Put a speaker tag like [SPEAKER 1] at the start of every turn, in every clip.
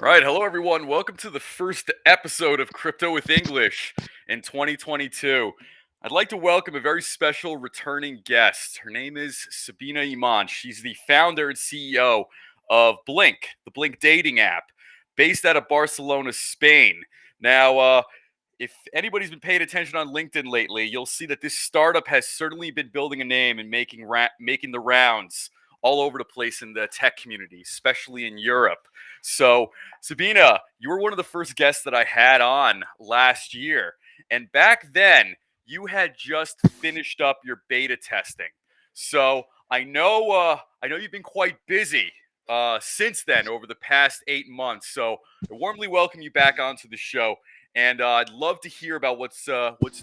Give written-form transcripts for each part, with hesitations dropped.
[SPEAKER 1] All right, hello everyone. Welcome to the first episode of Crypto with English in 2022. I'd like to welcome a very special returning guest. Her name is Sabina Iman. She's the founder and CEO of Blink, the Blink dating app, based out of Barcelona, Spain. Now, if anybody's been paying attention on LinkedIn lately, you'll see that this startup has certainly been building a name and making the rounds all over the place in the tech community, especially in Europe. So, Sabina, you were one of the first guests that I had on last year. And back then, you had just finished up your beta testing. So I know you've been quite busy since then over the past 8 months. So I warmly welcome you back onto the show. And I'd love to hear about what's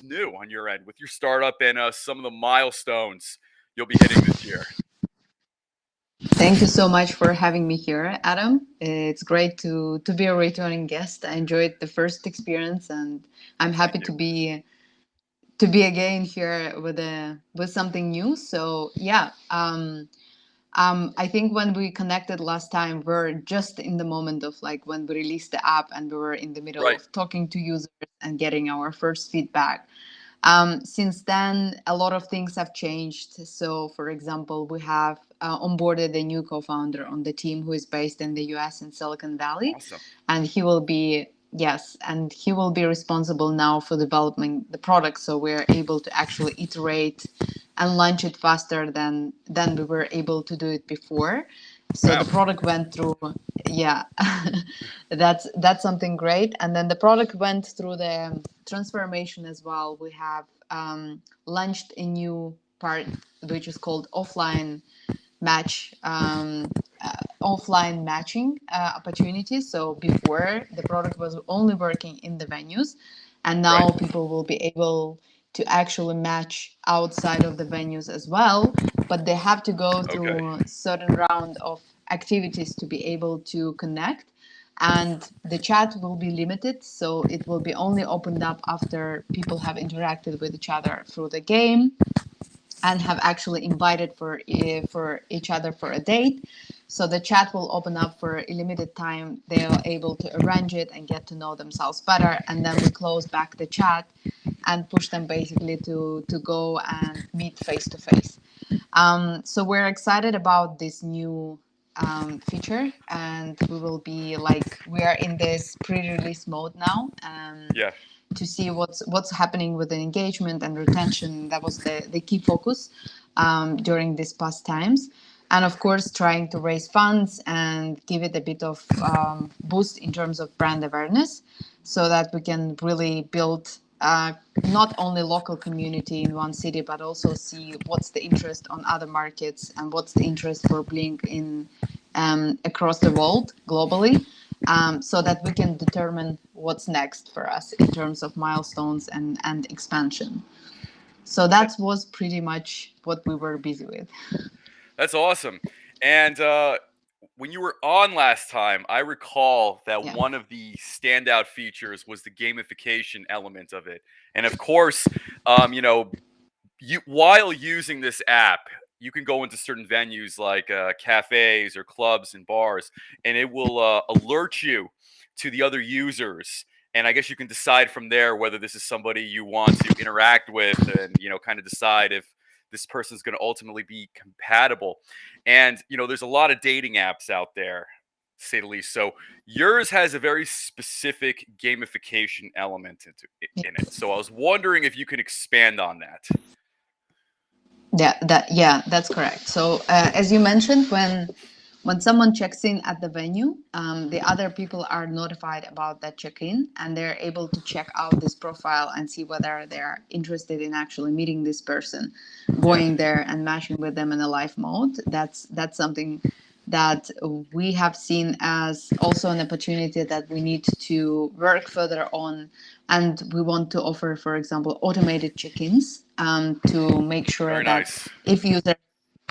[SPEAKER 1] new on your end with your startup and some of the milestones you'll be hitting this year.
[SPEAKER 2] Thank you so much for having me here, Adam. It's great to be a returning guest. I enjoyed the first experience, and I'm
[SPEAKER 1] Thank
[SPEAKER 2] happy
[SPEAKER 1] you.
[SPEAKER 2] to be again here with something new. So yeah, I think when we connected last time, we're just in the moment of like when we released the app, and we were in the middle
[SPEAKER 1] Right.
[SPEAKER 2] of talking to users and getting our first feedback. Since then, a lot of things have changed. So, for example, we have onboarded a new co-founder on the team who is based in the US in Silicon Valley,
[SPEAKER 1] Awesome.
[SPEAKER 2] and he will be responsible now for developing the product. So we're able to actually iterate and launch it faster than we were able to do it before. So
[SPEAKER 1] Wow.
[SPEAKER 2] the product went through, yeah, that's something great. And then the product went through the transformation as well. We have launched a new part which is called match offline matching opportunities. So before, the product was only working in the venues, and
[SPEAKER 1] Right.
[SPEAKER 2] now people will be able to actually match outside of the venues as well, but they have to go
[SPEAKER 1] Okay.
[SPEAKER 2] through a certain round of activities to be able to connect. And the chat will be limited, so it will be only opened up after people have interacted with each other through the game and have actually invited for each other for a date. So the chat will open up for a limited time. They are able to arrange it and get to know themselves better, and then we close back the chat and push them basically to go and meet face to face. So we're excited about this new feature, and we are in this pre-release mode now.
[SPEAKER 1] Yeah.
[SPEAKER 2] To see what's happening with the engagement and retention. That was the key focus during these past times. And of course, trying to raise funds and give it a bit of boost in terms of brand awareness so that we can really build not only local community in one city, but also see what's the interest on other markets and what's the interest for Blink in across the world globally, so that we can determine what's next for us in terms of milestones and expansion. So that was pretty much what we were busy with.
[SPEAKER 1] That's awesome. And when you were on last time, I recall that
[SPEAKER 2] Yeah.
[SPEAKER 1] one of the standout features was the gamification element of it. And of course, while using this app, you can go into certain venues like cafes or clubs and bars, and it will alert you to the other users. And I guess you can decide from there whether this is somebody you want to interact with, and kind of decide if this person's going to ultimately be compatible. And there's a lot of dating apps out there, to say the least. So yours has a very specific gamification element in it. So I was wondering if you can expand on that.
[SPEAKER 2] Yeah, that's correct. So as you mentioned, when someone checks in at the venue, the other people are notified about that check-in, and they're able to check out this profile and see whether they're interested in actually meeting this person,
[SPEAKER 1] Yeah.
[SPEAKER 2] going there and matching with them in a live mode. That's something that we have seen as also an opportunity that we need to work further on, and we want to offer, for example, automated check-ins to make sure
[SPEAKER 1] Very
[SPEAKER 2] that
[SPEAKER 1] nice.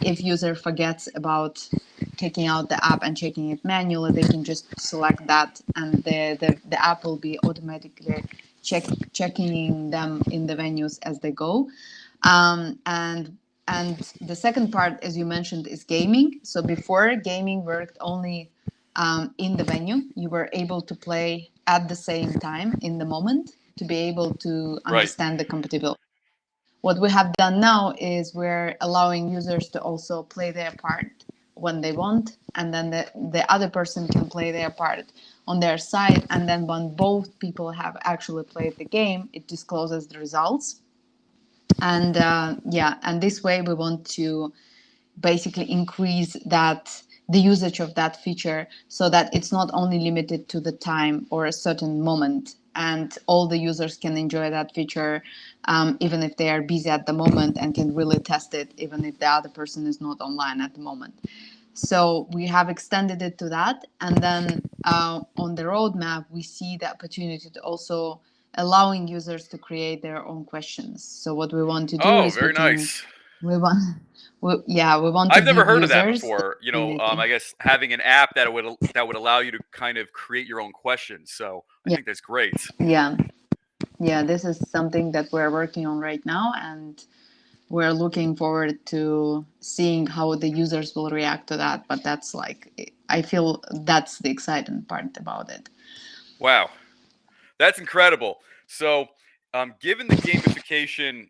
[SPEAKER 2] if user forgets about taking out the app and checking it manually, they can just select that, and the app will be automatically checking them in the venues as they go. And the second part, as you mentioned, is gaming. So before, gaming worked only in the venue. You were able to play at the same time in the moment to be able to
[SPEAKER 1] Right.
[SPEAKER 2] understand the compatibility. What we have done now is we're allowing users to also play their part when they want, and then the other person can play their part on their side. And then when both people have actually played the game, it discloses the results. And and this way we want to basically increase that the usage of that feature so that it's not only limited to the time or a certain moment, and all the users can enjoy that feature even if they are busy at the moment, and can really test it even if the other person is not online at the moment. So we have extended it to that. And then on the roadmap, we see the opportunity to also allowing users to create their own questions. So what we want to do
[SPEAKER 1] Oh,
[SPEAKER 2] is
[SPEAKER 1] very nice.
[SPEAKER 2] we want we want to
[SPEAKER 1] I've never
[SPEAKER 2] give
[SPEAKER 1] heard of that
[SPEAKER 2] users the
[SPEAKER 1] before.
[SPEAKER 2] opportunity.
[SPEAKER 1] I guess having an app that would allow you to kind of create your own questions. So I
[SPEAKER 2] Yeah,
[SPEAKER 1] think that's great.
[SPEAKER 2] yeah, yeah. This is something that we're working on right now, and we're looking forward to seeing how the users will react to that. But that's like, I feel that's the exciting part about it.
[SPEAKER 1] Wow, that's incredible. So, given the gamification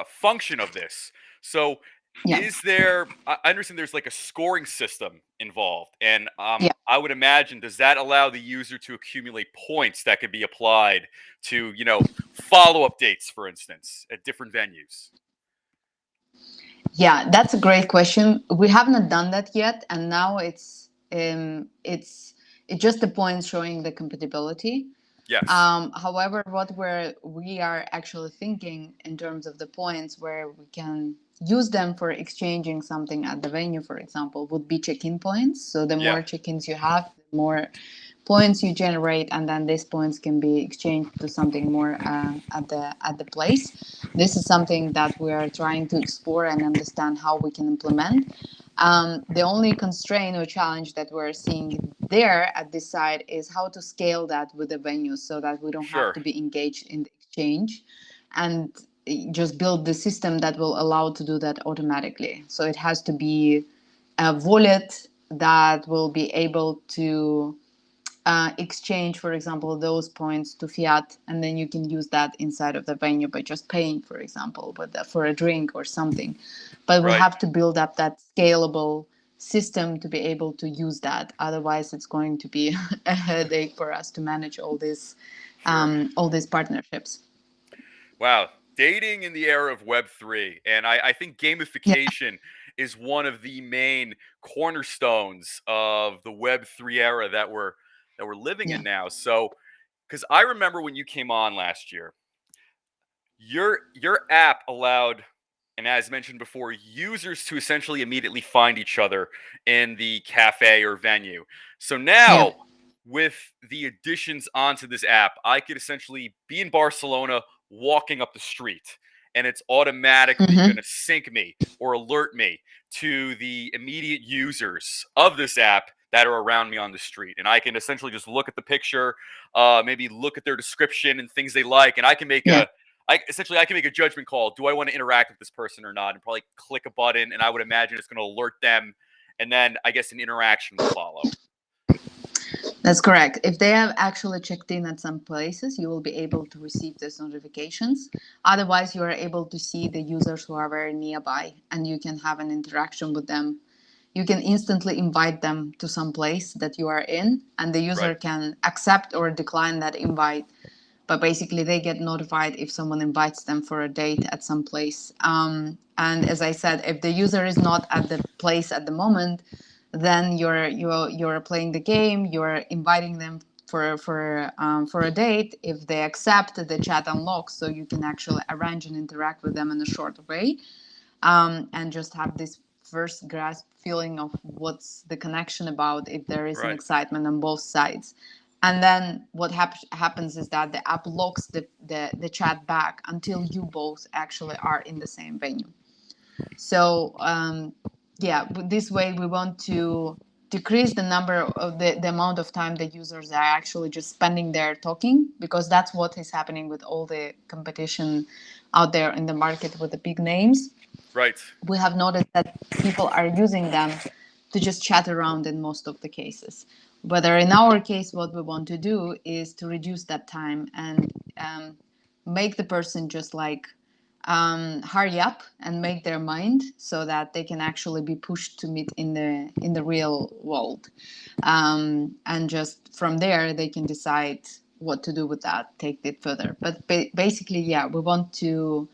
[SPEAKER 1] function of this, so
[SPEAKER 2] Yeah,
[SPEAKER 1] is there? I understand there's like a scoring system involved, and
[SPEAKER 2] yeah.
[SPEAKER 1] I would imagine, does that allow the user to accumulate points that could be applied to follow-up dates, for instance, at different venues?
[SPEAKER 2] Yeah, that's a great question. We have not done that yet, and now it's just the points showing the compatibility.
[SPEAKER 1] Yes.
[SPEAKER 2] However, what we are actually thinking in terms of the points where we can use them for exchanging something at the venue, for example, would be check-in points. So the
[SPEAKER 1] Yeah.
[SPEAKER 2] more check-ins you have, the more points you generate, and then these points can be exchanged to something more at the place. This is something that we are trying to explore and understand how we can implement. The only constraint or challenge that we're seeing there at this side is how to scale that with the venues so that we don't have
[SPEAKER 1] Sure.
[SPEAKER 2] to be engaged in the exchange, and just build the system that will allow to do that automatically. So it has to be a wallet that will be able to exchange, for example, those points to fiat, and then you can use that inside of the venue by just paying, for example, for a drink or something. But we
[SPEAKER 1] Right.
[SPEAKER 2] have to build up that scalable system to be able to use that. Otherwise, it's going to be a headache for us to manage
[SPEAKER 1] Sure.
[SPEAKER 2] all these partnerships.
[SPEAKER 1] Wow. Dating in the era of Web3. And I think
[SPEAKER 2] Yeah,
[SPEAKER 1] gamification is one of the main cornerstones of the Web3 era that we're living
[SPEAKER 2] yeah,
[SPEAKER 1] in now. So, because I remember when you came on last year, your app allowed, and as mentioned before, users to essentially immediately find each other in the cafe or venue. So
[SPEAKER 2] yeah.
[SPEAKER 1] now, with the additions onto this app, I could essentially be in Barcelona walking up the street, and it's automatically going
[SPEAKER 2] Mm-hmm.
[SPEAKER 1] to sync me or alert me to the immediate users of this app that are around me on the street. And I can essentially just look at the picture, maybe look at their description and things they like, and I can make
[SPEAKER 2] Yeah.
[SPEAKER 1] I can make a judgment call. Do I want to interact with this person or not? And probably click a button, and I would imagine it's going to alert them, and then I guess an interaction will follow.
[SPEAKER 2] That's correct. If they have actually checked in at some places, you will be able to receive those notifications. Otherwise, you are able to see the users who are very nearby, and you can have an interaction with them. You can instantly invite them to some place that you are in, and the user
[SPEAKER 1] Right.
[SPEAKER 2] can accept or decline that invite. But basically, they get notified if someone invites them for a date at some place. And as I said, if the user is not at the place at the moment, then you're playing the game. You're inviting them for a date. If they accept, the chat unlocks, so you can actually arrange and interact with them in a short way, and just have this first grasp feeling of what's the connection about, if there is an
[SPEAKER 1] Right.
[SPEAKER 2] excitement on both sides. And then what happens is that the app locks the chat back until you both actually are in the same venue. So yeah, this way we want to decrease the number of the amount of time the users are actually just spending there talking, because that's what is happening with all the competition out there in the market with the big names.
[SPEAKER 1] Right.
[SPEAKER 2] We have noticed that people are using them to just chat around in most of the cases. Whether in our case, what we want to do is to reduce that time and make the person just like hurry up and make their mind so that they can actually be pushed to meet in the real world, and just from there they can decide what to do with that, take it further. But basically, yeah, we want to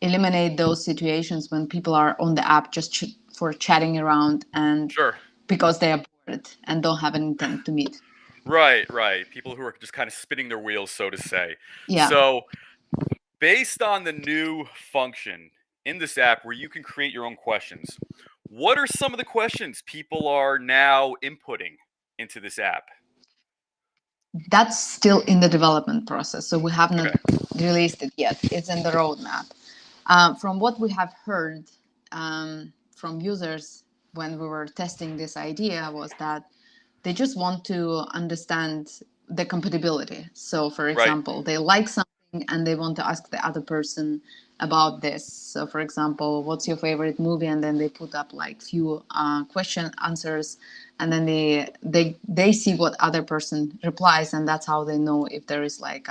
[SPEAKER 2] eliminate those situations when people are on the app just for chatting around and
[SPEAKER 1] Sure.
[SPEAKER 2] because they are bored and don't have an intent to meet.
[SPEAKER 1] Right, right. People who are just kind of spinning their wheels, so to say.
[SPEAKER 2] Yeah.
[SPEAKER 1] So, based on the new function in this app where you can create your own questions, what are some of the questions people are now inputting into this app?
[SPEAKER 2] That's still in the development process, so we have not
[SPEAKER 1] Okay.
[SPEAKER 2] released it yet. It's in the roadmap. From what we have heard from users when we were testing this idea was that they just want to understand the compatibility. So, for
[SPEAKER 1] Right.
[SPEAKER 2] example, they like something and they want to ask the other person about this. So, for example, what's your favorite movie? And then they put up like few question answers, and then they see what other person replies, and that's how they know if there is like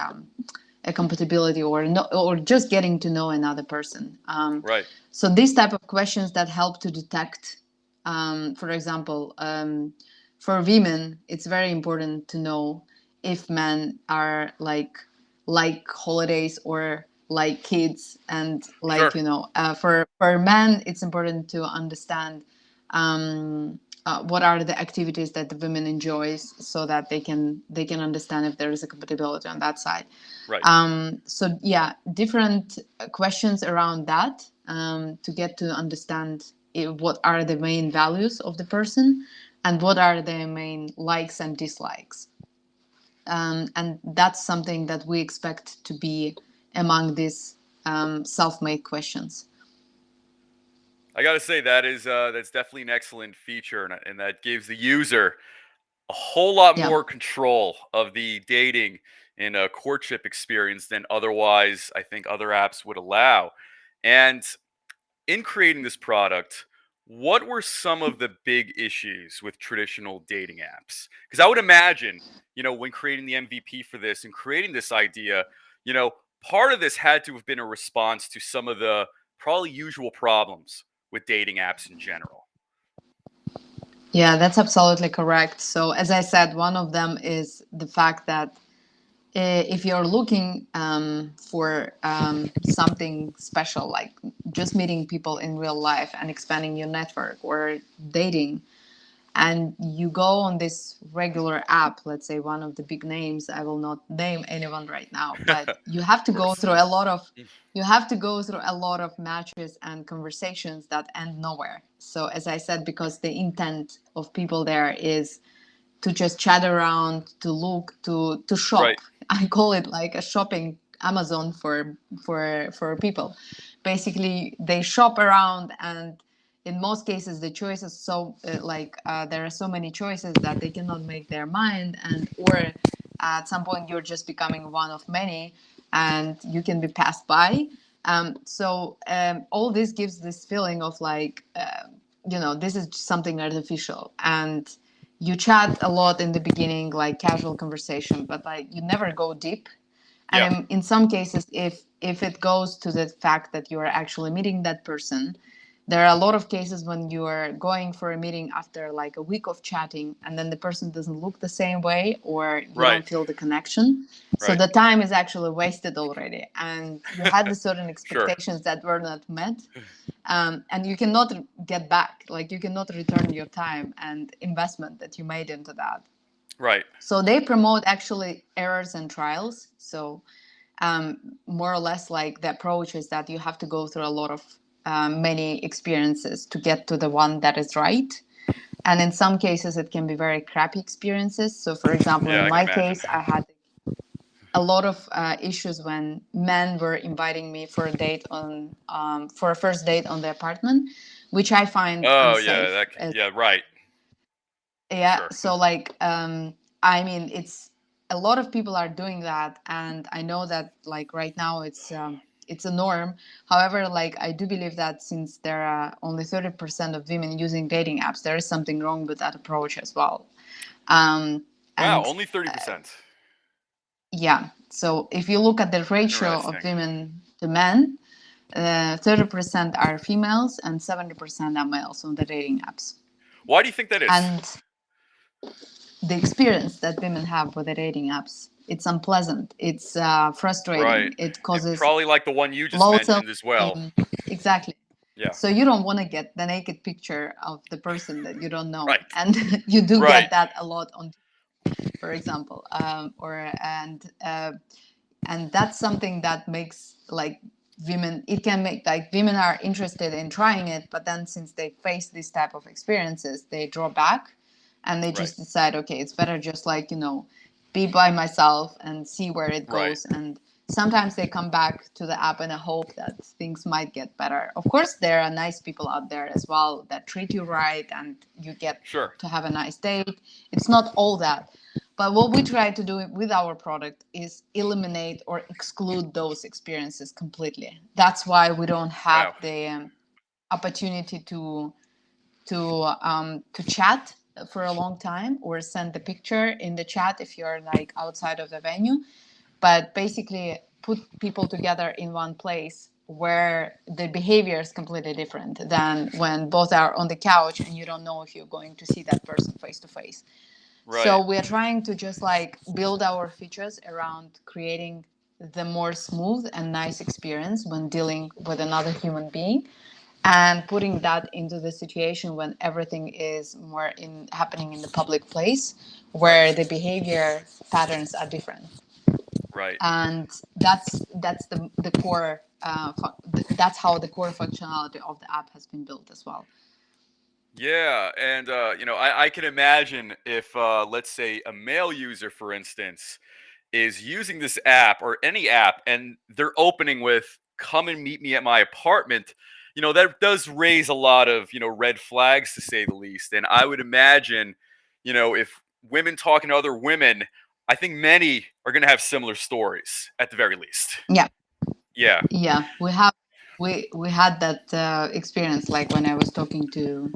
[SPEAKER 2] a compatibility or no, or just getting to know another person.
[SPEAKER 1] Right.
[SPEAKER 2] So these type of questions that help to detect, for example, for women, it's very important to know if men are like holidays or like kids, and like
[SPEAKER 1] Sure.
[SPEAKER 2] for men, it's important to understand what are the activities that the women enjoys, so that they can understand if there is a compatibility on that side.
[SPEAKER 1] Right.
[SPEAKER 2] So yeah, different questions around that, to get to understand what are the main values of the person and what are the main likes and dislikes. And that's something that we expect to be among these self-made questions.
[SPEAKER 1] I got to say that's definitely an excellent feature, and that gives the user a whole lot
[SPEAKER 2] Yeah.
[SPEAKER 1] more control of the dating and courtship experience than otherwise I think other apps would allow. And in creating this product, what were some of the big issues with traditional dating apps? Because I would imagine, when creating the MVP for this and creating this idea, part of this had to have been a response to some of the probably usual problems with dating apps in general.
[SPEAKER 2] Yeah, that's absolutely correct. So, as I said, one of them is the fact that if you're looking for something special, like just meeting people in real life and expanding your network or dating, and you go on this regular app, let's say one of the big names, I will not name anyone right now, but
[SPEAKER 1] Of
[SPEAKER 2] you have to go
[SPEAKER 1] course.
[SPEAKER 2] through a lot of matches and conversations that end nowhere. So as I said, because the intent of people there is to just chat around, to look, to
[SPEAKER 1] Right.
[SPEAKER 2] shop. I call it like a shopping Amazon for people. Basically, they shop around, and in most cases, the choices there are so many choices that they cannot make their mind, and or at some point you're just becoming one of many, and you can be passed by. All this gives this feeling of like this is something artificial, and you chat a lot in the beginning, like casual conversation, but like you never go deep.
[SPEAKER 1] Yeah.
[SPEAKER 2] And in some cases, if it goes to the fact that you are actually meeting that person, there are a lot of cases when you are going for a meeting after like a week of chatting, and then the person doesn't look the same way, or you
[SPEAKER 1] Right.
[SPEAKER 2] don't feel the connection. So
[SPEAKER 1] Right.
[SPEAKER 2] the time is actually wasted already, and you had the certain
[SPEAKER 1] Sure.
[SPEAKER 2] expectations that were not met, and you cannot get back, like you cannot return your time and investment that you made into that.
[SPEAKER 1] Right.
[SPEAKER 2] So they promote actually errors and trials. So more or less, like the approach is that you have to go through a lot of many experiences to get to the one that is right. And in some cases, it can be very crappy experiences. So, for example,
[SPEAKER 1] Yeah,
[SPEAKER 2] in
[SPEAKER 1] I can
[SPEAKER 2] my
[SPEAKER 1] imagine.
[SPEAKER 2] case, I had a lot of issues when men were inviting me for for a first date on the apartment, which I find
[SPEAKER 1] Oh yeah,
[SPEAKER 2] unsafe.
[SPEAKER 1] yeah, right.
[SPEAKER 2] Yeah,
[SPEAKER 1] Sure.
[SPEAKER 2] so like I mean, it's a lot of people are doing that, and I know that like right now it's it's a norm. However, like I do believe that since there are only 30% of women using dating apps, there is something wrong with that approach as well.
[SPEAKER 1] Wow,
[SPEAKER 2] And
[SPEAKER 1] only 30%.
[SPEAKER 2] yeah, so if you look at the ratio of
[SPEAKER 1] Interesting.
[SPEAKER 2] women to men, 30% are females and 70% are males on the dating apps.
[SPEAKER 1] Why do you think that is?
[SPEAKER 2] And the experience that women have with the dating apps, it's unpleasant, it's
[SPEAKER 1] Right.
[SPEAKER 2] frustrating, it
[SPEAKER 1] It
[SPEAKER 2] causes
[SPEAKER 1] probably like the one you just
[SPEAKER 2] low
[SPEAKER 1] mentioned as well.
[SPEAKER 2] self-esteem. Exactly.
[SPEAKER 1] Yeah.
[SPEAKER 2] So you don't want to get the naked picture of the person that you don't know,
[SPEAKER 1] Right.
[SPEAKER 2] and you do
[SPEAKER 1] Right.
[SPEAKER 2] get that a lot on, for example, and that's something that makes like women, it can make like women are interested in trying it, but then since they face this type of experiences, they draw back and they
[SPEAKER 1] Right.
[SPEAKER 2] just decide, okay, it's better just like, you know, be by myself and see where it
[SPEAKER 1] Right.
[SPEAKER 2] goes. And sometimes they come back to the app in a hope that things might get better. Of course, there are nice people out there as well that treat you right and you get
[SPEAKER 1] Sure.
[SPEAKER 2] to have a nice date. It's not all that. But what we try to do with our product is eliminate or exclude those experiences completely. That's why we don't have
[SPEAKER 1] Wow.
[SPEAKER 2] the opportunity to chat for a long time or send the picture in the chat if you're like outside of the venue, but basically put people together in one place where the behavior is completely different than when both are on the couch and you don't know if you're going to see that person face to face.
[SPEAKER 1] Right.
[SPEAKER 2] So we're trying to just like build our features around creating the more smooth and nice experience when dealing with another human being, and putting that into the situation when everything is more in happening in the public place
[SPEAKER 1] Right.
[SPEAKER 2] where the behavior patterns are different.
[SPEAKER 1] Right.
[SPEAKER 2] And that's the core that's how the core functionality of the app has been built as well.
[SPEAKER 1] Yeah, and I can imagine if let's say a male user, for instance, is using this app or any app and they're opening with come and meet me at my apartment, that does raise a lot of, red flags to say the least. And I would imagine, if women talking to other women, I think many are going to have similar stories at the very least.
[SPEAKER 2] Yeah.
[SPEAKER 1] Yeah.
[SPEAKER 2] Yeah, we had that experience like when I was talking to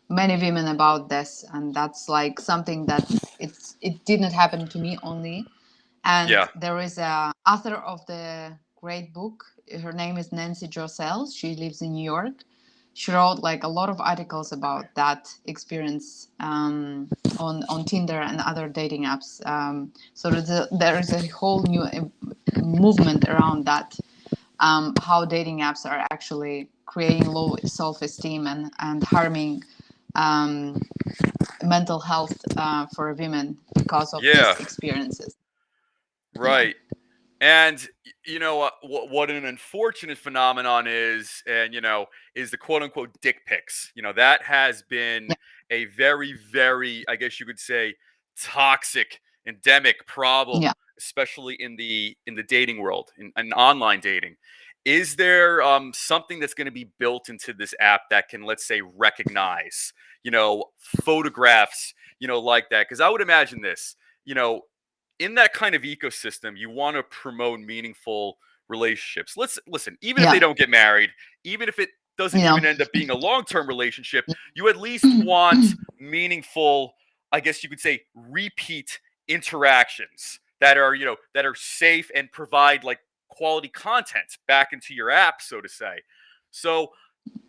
[SPEAKER 2] many women about this, and that's like something that it didn't happen to me only. And
[SPEAKER 1] Yeah.
[SPEAKER 2] there is a author of the great book, her name is Nancy Jo Sells, she lives in New York. She wrote like a lot of articles about that experience on Tinder and other dating apps. So there is a whole new movement around that, how dating apps are actually creating low self-esteem and harming um, mental health for women because of these
[SPEAKER 1] Yeah.
[SPEAKER 2] experiences. Yeah,
[SPEAKER 1] Right. And what an unfortunate phenomenon is, and is the quote unquote dick pics. That has been
[SPEAKER 2] yeah,
[SPEAKER 1] a very, very, I guess you could say, toxic, endemic problem,
[SPEAKER 2] yeah,
[SPEAKER 1] especially in the dating world, in online dating. Is there something that's going to be built into this app that can, let's say, recognize, photographs, like that? Because I would imagine this, you know, in that kind of ecosystem, you want to promote meaningful relationships. Let's listen, even if they
[SPEAKER 2] yeah.
[SPEAKER 1] don't get married, even if it doesn't
[SPEAKER 2] You know,
[SPEAKER 1] even end up being a long-term relationship, you at least want meaningful, I guess you could say, repeat interactions that are safe and provide like quality content back into your app, so to say. So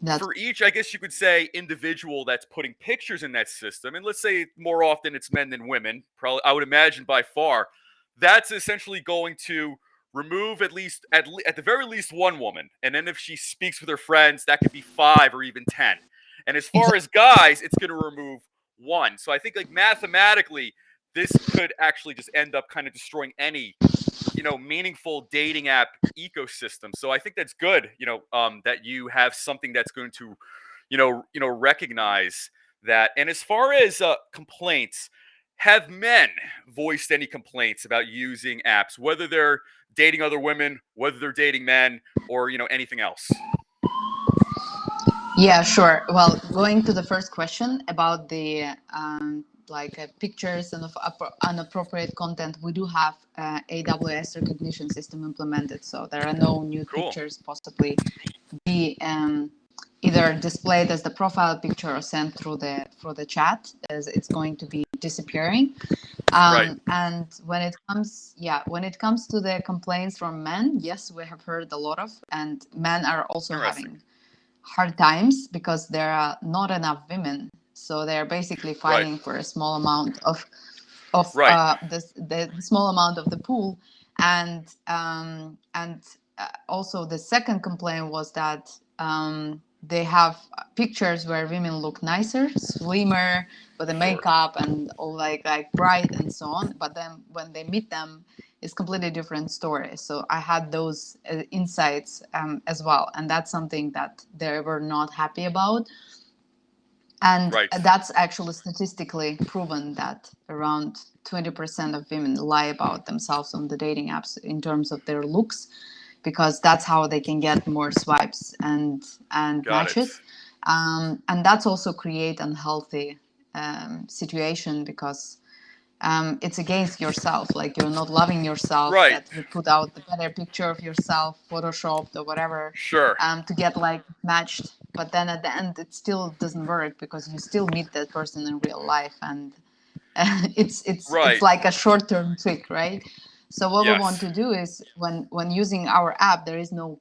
[SPEAKER 2] that's
[SPEAKER 1] for each, I guess you could say, individual that's putting pictures in that system, and let's say more often it's men than women, probably I would imagine by far, that's essentially going to remove at the very least one woman, and then if she speaks with her friends, that could be 5 or even 10. And as far
[SPEAKER 2] exactly.
[SPEAKER 1] as guys, it's going to remove one. So I think like mathematically, this could actually just end up kind of destroying any meaningful dating app ecosystem. So I think that's good, that you have something that's going to, recognize that. And as far as complaints, have men voiced any complaints about using apps, whether they're dating other women, whether they're dating men, or anything else?
[SPEAKER 2] Yeah, sure. Well, going to the first question about the pictures and of inappropriate content, we do have AWS recognition system implemented, so there are no nude
[SPEAKER 1] Cool.
[SPEAKER 2] pictures possibly be either displayed as the profile picture or sent through the chat, as it's going to be disappearing.
[SPEAKER 1] Right.
[SPEAKER 2] And when it comes to the complaints from men, yes, we have heard a lot of, and men are also
[SPEAKER 1] Interesting.
[SPEAKER 2] having hard times because there are not enough women, so they're basically fighting for a small amount of
[SPEAKER 1] Right.
[SPEAKER 2] the small amount of the pool. And also the second complaint was that they have pictures where women look nicer, slimmer, with the
[SPEAKER 1] Sure.
[SPEAKER 2] makeup and all like bright and so on, but then when they meet them, it's completely different story. So I had those insights as well, and that's something that they were not happy about. And
[SPEAKER 1] Right.
[SPEAKER 2] that's actually statistically proven that around 20% of women lie about themselves on the dating apps in terms of their looks, because that's how they can get more swipes and
[SPEAKER 1] Got it.
[SPEAKER 2] matches. And that's also create unhealthy situation, because it's against yourself, like you're not loving yourself,
[SPEAKER 1] Right.
[SPEAKER 2] that you put out the better picture of yourself, photoshopped or whatever,
[SPEAKER 1] Sure.
[SPEAKER 2] to get like matched, but then at the end it still doesn't work because you still meet that person in real life, and it's
[SPEAKER 1] Right.
[SPEAKER 2] like a short-term trick, right? So what we want
[SPEAKER 1] Yes.
[SPEAKER 2] to do is, when using our app, there is no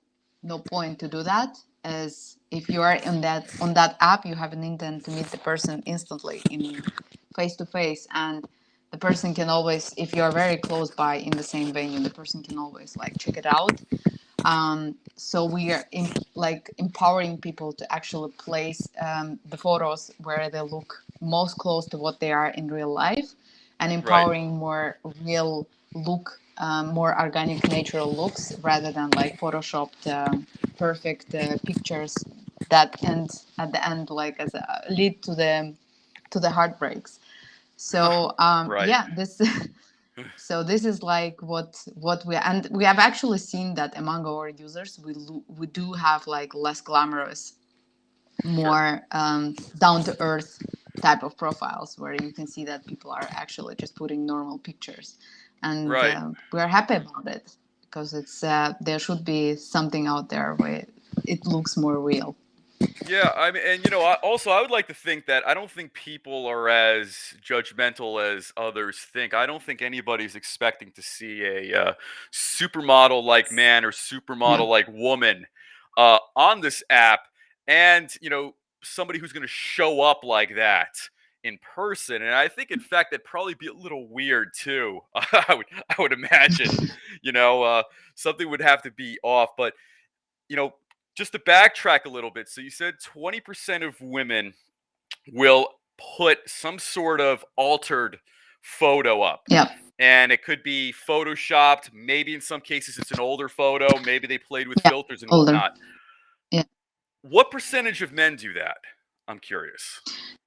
[SPEAKER 2] point to do that, as if you are on that app, you have an intent to meet the person instantly in face to face, and the person can always, if you are very close by in the same venue, the person can always like check it out. So we are empowering people to actually place the photos where they look most close to what they are in real life, and
[SPEAKER 1] Right.
[SPEAKER 2] empowering more real look, more organic, natural looks, rather than like photoshopped, perfect pictures that end at the end like as a lead to the heartbreaks. So
[SPEAKER 1] Right.
[SPEAKER 2] this so this is like what we have actually seen that among our users, we do have like less glamorous,
[SPEAKER 1] Sure.
[SPEAKER 2] more down to earth type of profiles, where you can see that people are actually just putting normal pictures, and
[SPEAKER 1] Right.
[SPEAKER 2] we're happy about it, because it's there should be something out there where it looks more real.
[SPEAKER 1] Yeah, I mean, and I would like to think that I don't think people are as judgmental as others think. I don't think anybody's expecting to see a supermodel like man or
[SPEAKER 2] Yeah,
[SPEAKER 1] supermodel like woman on this app, and somebody who's going to show up like that in person. And I think, in fact, that'd probably be a little weird too. I would imagine, you know, uh, something would have to be off, but you know, just to backtrack a little bit. So you said 20% of women will put some sort of altered photo up.
[SPEAKER 2] yeah,
[SPEAKER 1] And it could be photoshopped. Maybe in some cases it's an older photo. Maybe they played with
[SPEAKER 2] yeah,
[SPEAKER 1] filters and
[SPEAKER 2] older.
[SPEAKER 1] whatnot.
[SPEAKER 2] Yeah.
[SPEAKER 1] What percentage of men do that? I'm curious.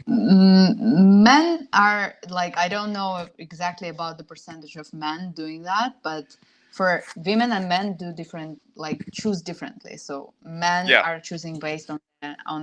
[SPEAKER 2] Men are like, I don't know exactly about the percentage of men doing that, but for women and men do different, like choose differently. So men
[SPEAKER 1] Yeah,
[SPEAKER 2] are choosing based on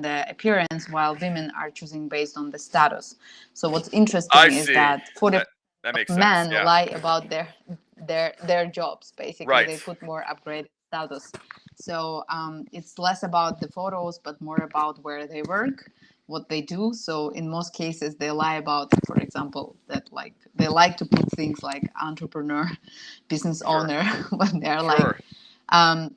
[SPEAKER 2] the appearance, while women are choosing based on the status. So what's
[SPEAKER 1] I
[SPEAKER 2] interesting is
[SPEAKER 1] see.
[SPEAKER 2] that 40%
[SPEAKER 1] That
[SPEAKER 2] of
[SPEAKER 1] makes sense.
[SPEAKER 2] men
[SPEAKER 1] Yeah.
[SPEAKER 2] lie about their jobs. Basically,
[SPEAKER 1] Right.
[SPEAKER 2] they put more upgraded status. So it's less about the photos, but more about where they work, what they do. So in most cases, they lie about, for example, that like they like to put things like entrepreneur, business
[SPEAKER 1] Sure.
[SPEAKER 2] owner, when they're like
[SPEAKER 1] Sure.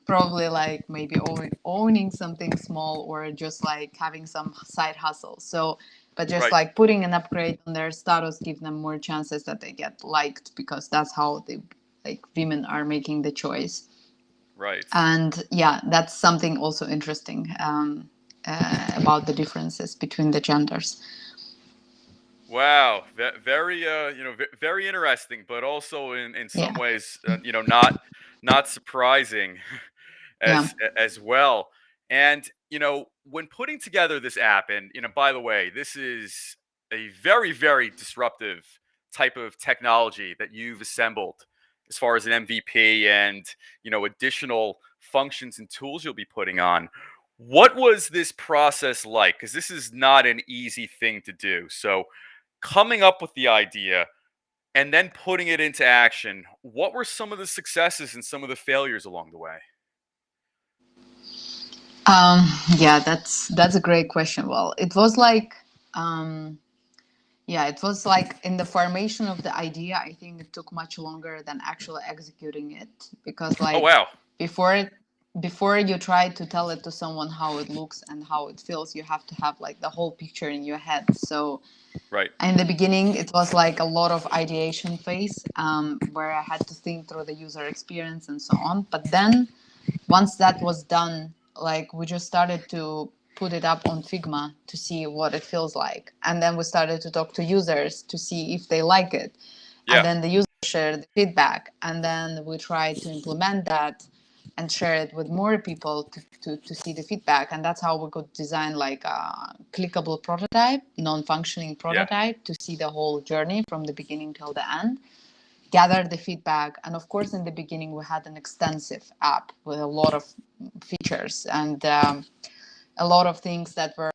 [SPEAKER 2] probably like maybe owning something small, or just like having some side hustle. So, but just
[SPEAKER 1] Right.
[SPEAKER 2] like putting an upgrade on their status give them more chances that they get liked, because that's how they, like, women are making the choice.
[SPEAKER 1] Right.
[SPEAKER 2] And yeah, that's something also interesting about the differences between the genders.
[SPEAKER 1] Wow, very very interesting, but also in some
[SPEAKER 2] Yeah,
[SPEAKER 1] ways not surprising
[SPEAKER 2] yeah,
[SPEAKER 1] as well. And when putting together this app, and by the way, this is a very disruptive type of technology that you've assembled as far as an MVP and additional functions and tools you'll be putting on. What was this process like? Because this is not an easy thing to do. So coming up with the idea and then putting it into action, what were some of the successes and some of the failures along the way?
[SPEAKER 2] Yeah, that's a great question. Well, it was like, yeah, it was like in the formation of the idea. I think it took much longer than actually executing it, because
[SPEAKER 1] Oh,
[SPEAKER 2] like
[SPEAKER 1] wow.
[SPEAKER 2] before it, before you try to tell it to someone how it looks and how it feels, you have to have like the whole picture in your head. So
[SPEAKER 1] Right.
[SPEAKER 2] in the beginning, it was like a lot of ideation phase, where I had to think through the user experience and so on. But then once that was done, like we just started to put it up on Figma to see what it feels like. And then we started to talk to users to see if they like it. And
[SPEAKER 1] Yeah.
[SPEAKER 2] then the users shared the feedback. And then we tried to implement that and share it with more people to see the feedback. And that's how we could design like a clickable prototype, non-functioning
[SPEAKER 1] Yeah.
[SPEAKER 2] prototype, to see the whole journey from the beginning till the end, gather the feedback. And of course, in the beginning, we had an extensive app with a lot of features and a lot of things that were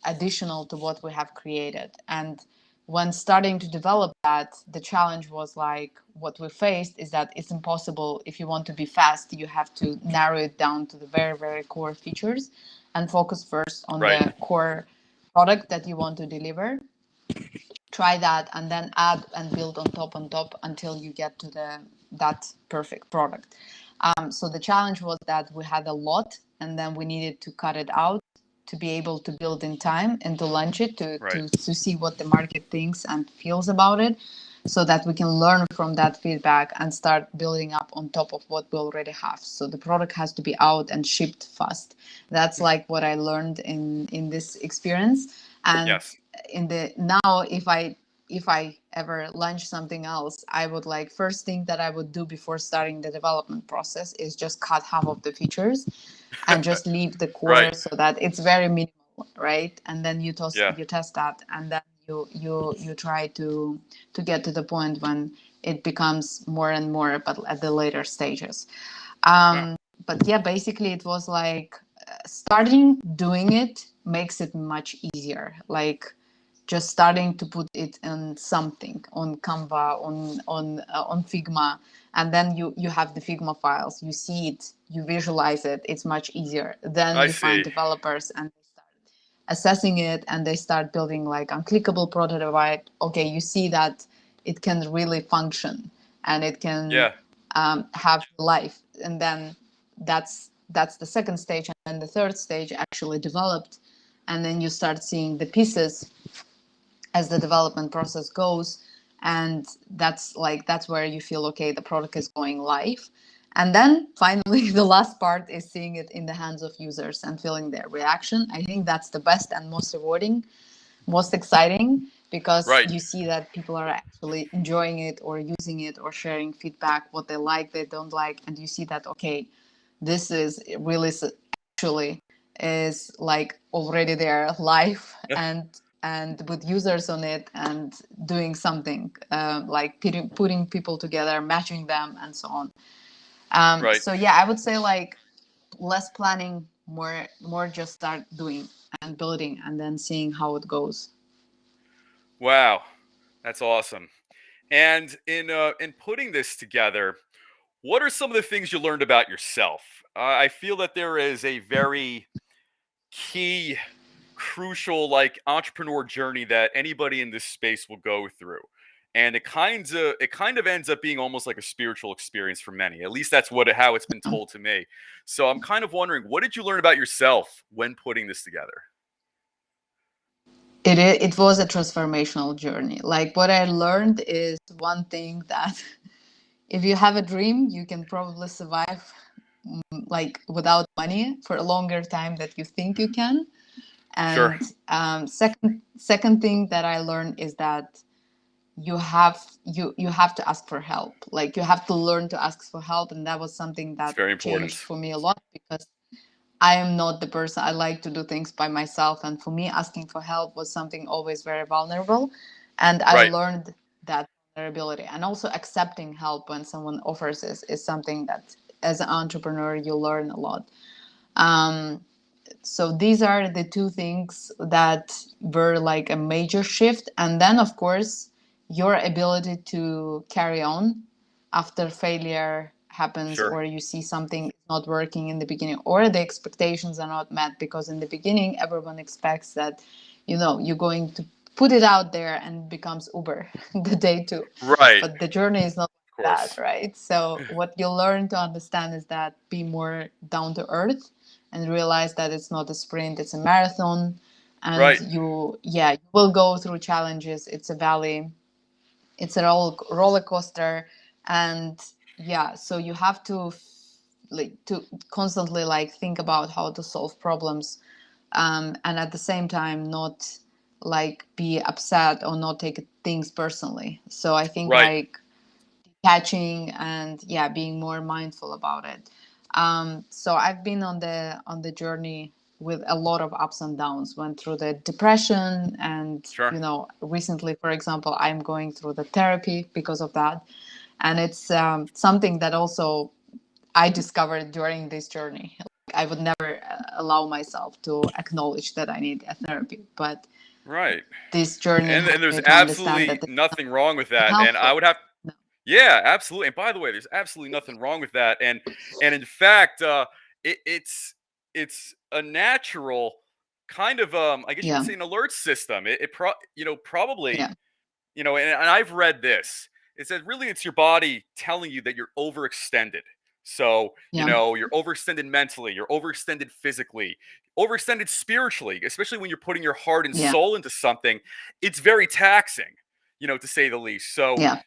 [SPEAKER 2] additional to what we have created. And when starting to develop that, the challenge was like what we faced is that it's impossible. If you want to be fast, you have to narrow it down to the very, very core features and focus first on
[SPEAKER 1] Right.
[SPEAKER 2] the core product that you want to deliver. Try that and then add and build on top until you get to the that perfect product. So the challenge was that we had a lot and then we needed to cut it out to be able to build in time and to launch it
[SPEAKER 1] Right.
[SPEAKER 2] to see what the market thinks and feels about it, so that we can learn from that feedback and start building up on top of what we already have. So the product has to be out and shipped fast. That's like what I learned in this experience. And
[SPEAKER 1] Yes.
[SPEAKER 2] in the now, if I ever launch something else, I would like, first thing that I would do before starting the development process is just cut half of the features and just leave the core
[SPEAKER 1] Right.
[SPEAKER 2] so that it's very minimal, right? And then
[SPEAKER 1] Yeah.
[SPEAKER 2] you test that, and then you try to get to the point when it becomes more and more, but at the later stages.
[SPEAKER 1] Wow.
[SPEAKER 2] But yeah, basically it was like starting doing it makes it much easier. Like just starting to put it in something on Canva, on Figma, and then you have the Figma files. You see it, you visualize it. It's much easier. Then
[SPEAKER 1] I
[SPEAKER 2] you find
[SPEAKER 1] see.
[SPEAKER 2] developers and they start assessing it and they start building like unclickable prototype. Okay, you see that it can really function and it can
[SPEAKER 1] Yeah.
[SPEAKER 2] have life, and then that's the second stage, and then the third stage actually developed, and then you start seeing the pieces as the development process goes, and that's where you feel okay, the product is going live. And then finally the last part is seeing it in the hands of users and feeling their reaction. I think that's the best and most rewarding, most exciting, because
[SPEAKER 1] Right.
[SPEAKER 2] you see that people are actually enjoying it or using it or sharing feedback, what they like, they don't like, and you see that okay, this is really actually is like already there live and with users on it and doing something, like putting people together, matching them and so on.
[SPEAKER 1] Right.
[SPEAKER 2] So yeah, I would say like less planning, more just start doing and building and then seeing how it goes.
[SPEAKER 1] Wow. That's awesome. And in putting this together, what are some of the things you learned about yourself? I feel that there is a very key, crucial, like entrepreneur journey that anybody in this space will go through, and it kind of ends up being almost like a spiritual experience for many. At least that's how it's been told to me. So I'm kind of wondering, what did you learn about yourself when putting this together?
[SPEAKER 2] It was a transformational journey. Like what I learned is one thing, that if you have a dream, you can probably survive like without money for a longer time that you think you can.
[SPEAKER 1] Sure.
[SPEAKER 2] And second thing that I learned is that you have to ask for help. Like you have to learn to ask for help, and that was something
[SPEAKER 1] It's
[SPEAKER 2] that
[SPEAKER 1] very important.
[SPEAKER 2] changed for me a lot, because I am not the person, I like to do things by myself, and for me asking for help was something always very vulnerable, and I
[SPEAKER 1] Right.
[SPEAKER 2] learned that vulnerability, and also accepting help when someone offers is something that as an entrepreneur you learn a lot. um, so these are the two things that were like a major shift. And then of course your ability to carry on after failure happens,
[SPEAKER 1] Sure.
[SPEAKER 2] or you see something not working in the beginning, or the expectations are not met, because in the beginning everyone expects that, you know, you're going to put it out there and it becomes Uber the day two.
[SPEAKER 1] Right.
[SPEAKER 2] But the journey is not
[SPEAKER 1] Of
[SPEAKER 2] like that,
[SPEAKER 1] course.
[SPEAKER 2] right? So what you learn to understand is that be more down to earth and realize that it's not a sprint, it's a marathon. And
[SPEAKER 1] Right.
[SPEAKER 2] you, yeah, you will go through challenges. It's a valley, it's a roller coaster. And yeah, so you have to like to constantly like think about how to solve problems, and at the same time not like be upset or not take things personally. So I think
[SPEAKER 1] Right.
[SPEAKER 2] like catching and yeah, being more mindful about it. So I've been on the journey with a lot of ups and downs. Went through the depression, and
[SPEAKER 1] Sure.
[SPEAKER 2] you know, recently, for example, I'm going through the therapy because of that, and it's something that also I discovered during this journey. Like, I would never allow myself to acknowledge that I need a therapy, but
[SPEAKER 1] Right.
[SPEAKER 2] this journey
[SPEAKER 1] And
[SPEAKER 2] helped
[SPEAKER 1] there's
[SPEAKER 2] me to understand
[SPEAKER 1] absolutely
[SPEAKER 2] that it's
[SPEAKER 1] nothing wrong with that. And I
[SPEAKER 2] helpful.
[SPEAKER 1] would have
[SPEAKER 2] No.
[SPEAKER 1] Yeah, absolutely. And by the way, there's absolutely nothing wrong with that. And in fact, it's a natural kind of I guess you could
[SPEAKER 2] Yeah,
[SPEAKER 1] say an alert system. Probably
[SPEAKER 2] yeah,
[SPEAKER 1] and I've read this. It says really it's your body telling you that you're overextended. So,
[SPEAKER 2] yeah,
[SPEAKER 1] you're overextended mentally, you're overextended physically, overextended spiritually, especially when you're putting your heart and
[SPEAKER 2] yeah,
[SPEAKER 1] soul into something. It's very taxing, to say the least. So,
[SPEAKER 2] yeah,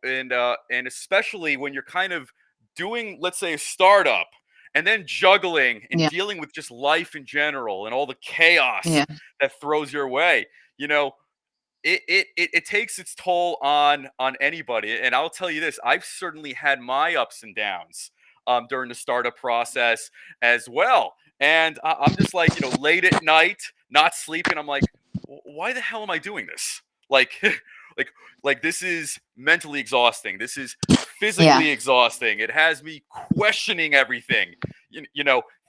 [SPEAKER 1] and especially when you're kind of doing, let's say, a startup and then juggling and
[SPEAKER 2] yeah,
[SPEAKER 1] dealing with just life in general and all the chaos
[SPEAKER 2] yeah,
[SPEAKER 1] that throws your way. You know, it takes its toll on anybody. And I'll tell you this: I've certainly had my ups and downs during the startup process as well. And I'm just like, late at night, not sleeping. I'm like, why the hell am I doing this? Like, like, like this is mentally exhausting. This is
[SPEAKER 2] yeah,
[SPEAKER 1] physically exhausting. It has me questioning everything.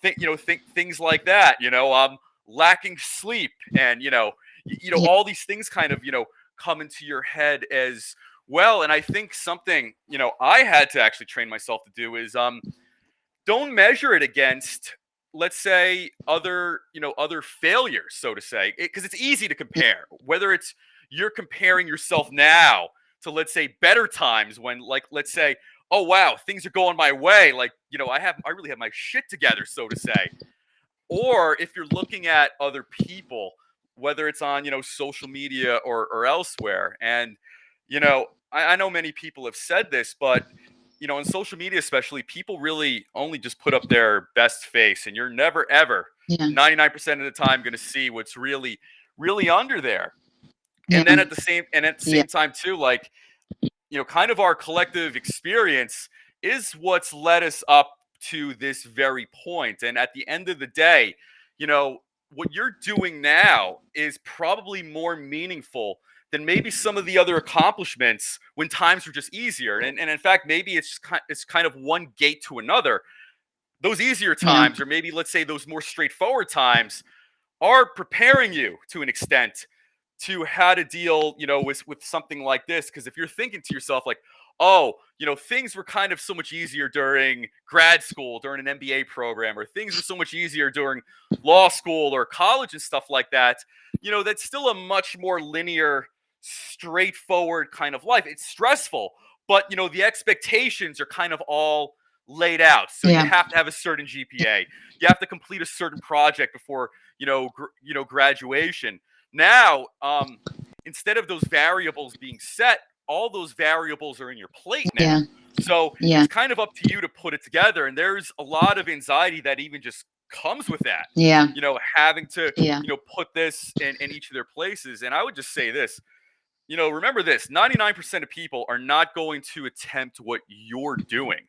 [SPEAKER 1] Think things like that. Lacking sleep, and
[SPEAKER 2] yeah,
[SPEAKER 1] all these things kind of come into your head as well. And I think something I had to actually train myself to do is don't measure it against, let's say, other failures, so to say, because it's easy to
[SPEAKER 2] yeah,
[SPEAKER 1] compare. Whether it's you're comparing yourself now to, let's say, better times when, like, let's say, oh wow, things are going my way, like, I really have my shit together, so to say. Or if you're looking at other people, whether it's on social media or elsewhere. And I know many people have said this, but on social media especially, people really only just put up their best face, and you're never ever
[SPEAKER 2] yeah,
[SPEAKER 1] 99% of the time going to see what's really under there.
[SPEAKER 2] yeah,
[SPEAKER 1] And then at the same
[SPEAKER 2] yeah,
[SPEAKER 1] time too, like, kind of our collective experience is what's led us up to this very point. And at the end of the day, what you're doing now is probably more meaningful than maybe some of the other accomplishments when times were just easier. And in fact, maybe it's kind of one gate to another. Those easier
[SPEAKER 2] yeah,
[SPEAKER 1] times, or maybe let's say those more straightforward times, are preparing you to an extent to how to deal, with something like this. Because if you're thinking to yourself like, oh, things were kind of so much easier during grad school, during an MBA program, or things were so much easier during law school or college and stuff like that, that's still a much more linear, straightforward kind of life. It's stressful, but the expectations are kind of all laid out. So you
[SPEAKER 2] yeah,
[SPEAKER 1] have to have a certain GPA. You have to complete a certain project before graduation. Now, instead of those variables being set, all those variables are in your plate now.
[SPEAKER 2] yeah,
[SPEAKER 1] So
[SPEAKER 2] yeah,
[SPEAKER 1] it's kind of up to you to put it together. And there's a lot of anxiety that even just comes with that,
[SPEAKER 2] yeah,
[SPEAKER 1] having to,
[SPEAKER 2] yeah,
[SPEAKER 1] put this in each of their places. And I would just say this, remember this: 99% of people are not going to attempt what you're doing.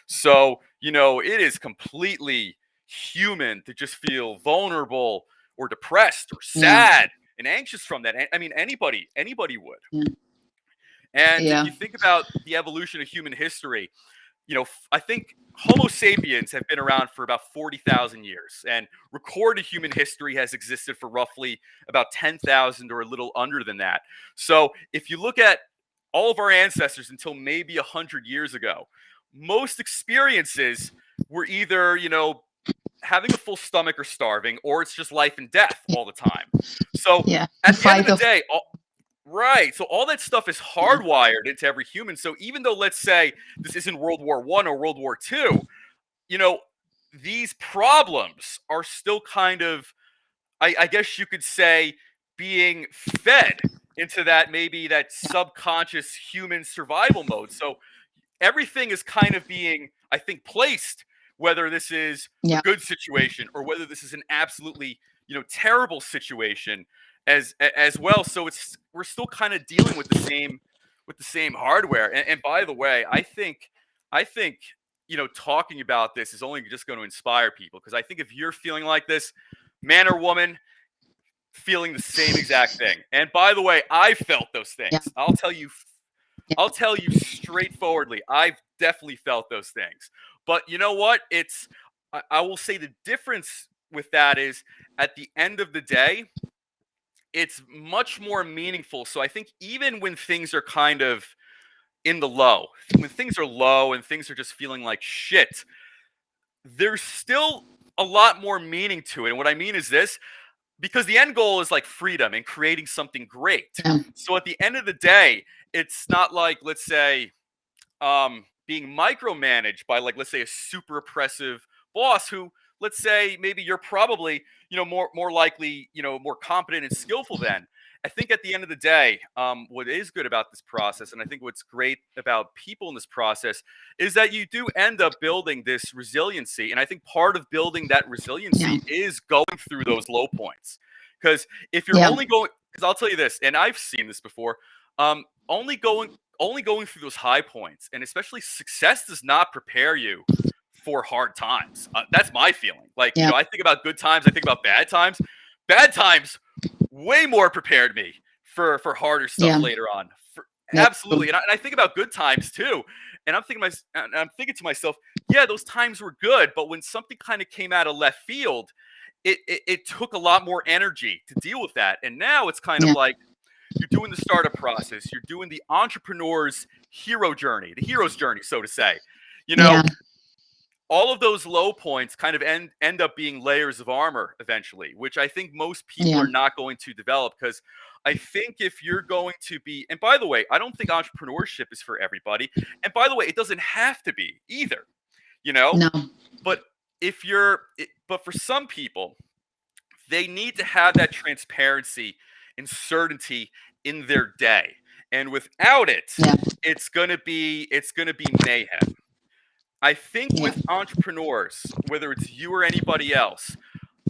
[SPEAKER 1] So, it is completely human to just feel vulnerable or depressed or
[SPEAKER 2] yeah,
[SPEAKER 1] sad and anxious from that. I mean, anybody would.
[SPEAKER 2] yeah,
[SPEAKER 1] And if
[SPEAKER 2] yeah,
[SPEAKER 1] you think about the evolution of human history, I think Homo sapiens have been around for about 40,000 years, and recorded human history has existed for roughly about 10,000 or a little under than that. So if you look at all of our ancestors until maybe 100 years ago, most experiences were either, having a full stomach or starving, or it's just life and death all the time. So
[SPEAKER 2] Yeah.
[SPEAKER 1] at the end of
[SPEAKER 2] Fight
[SPEAKER 1] the
[SPEAKER 2] of
[SPEAKER 1] day, right. So all that stuff is hardwired into every human. So even though, let's say, this isn't World War I or World War II, you know, these problems are still kind of, I guess you could say, being fed into that, maybe that subconscious human survival mode. So everything is kind of being, I think, placed, whether this is a
[SPEAKER 2] yeah.
[SPEAKER 1] good situation or whether this is an absolutely, terrible situation as well. So we're still kind of dealing with the same hardware. And by the way, I think talking about this is only just going to inspire people, because I think if you're feeling like this, man or woman, feeling the same exact thing. And by the way, I felt those
[SPEAKER 2] Yeah.
[SPEAKER 1] things. I'll tell you straightforwardly, I've definitely felt those things. But you know what? I will say the difference with that is, at the end of the day, it's much more meaningful. So I think even when things are kind of in the low, when things are low and things are just feeling like shit, there's still a lot more meaning to it. And what I mean is this: because the end goal is like freedom and creating something great.
[SPEAKER 2] Yeah.
[SPEAKER 1] So at the end of the day, it's not like, let's say, being micromanaged by, like, let's say, a super oppressive boss who, let's say, maybe you're probably, more likely, more competent and skillful than. I think at the end of the day, what is good about this process, and I think what's great about people in this process, is that you do end up building this resiliency. And I think part of building that
[SPEAKER 2] Yeah.
[SPEAKER 1] resiliency is going through those low points. Because if you're
[SPEAKER 2] Yeah.
[SPEAKER 1] only going, because I'll tell you this, and I've seen this before, only going through those high points, and especially success, does not prepare you for hard times. That's my feeling. Like,
[SPEAKER 2] Yeah.
[SPEAKER 1] I think about good times, I think about bad times. Bad times way more prepared me for harder stuff
[SPEAKER 2] Yeah.
[SPEAKER 1] later on.
[SPEAKER 2] That's
[SPEAKER 1] Absolutely.
[SPEAKER 2] true.
[SPEAKER 1] And I think about good times too. And I'm thinking to myself, yeah, those times were good, but when something kind of came out of left field, it took a lot more energy to deal with that. And now it's kind of
[SPEAKER 2] Yeah.
[SPEAKER 1] like, you're doing the startup process, you're doing the entrepreneur's hero journey, the hero's journey, so to say. You know,
[SPEAKER 2] Yeah.
[SPEAKER 1] all of those low points kind of end up being layers of armor eventually, which I think most people
[SPEAKER 2] Yeah.
[SPEAKER 1] are not going to develop. Because I think if you're going to be, and by the way, I don't think entrepreneurship is for everybody. And by the way, it doesn't have to be either, you know,
[SPEAKER 2] No.
[SPEAKER 1] but but for some people, they need to have that transparency and certainty in their day. And without it,
[SPEAKER 2] Yeah.
[SPEAKER 1] it's gonna be mayhem. I think
[SPEAKER 2] Yeah.
[SPEAKER 1] with entrepreneurs, whether it's you or anybody else,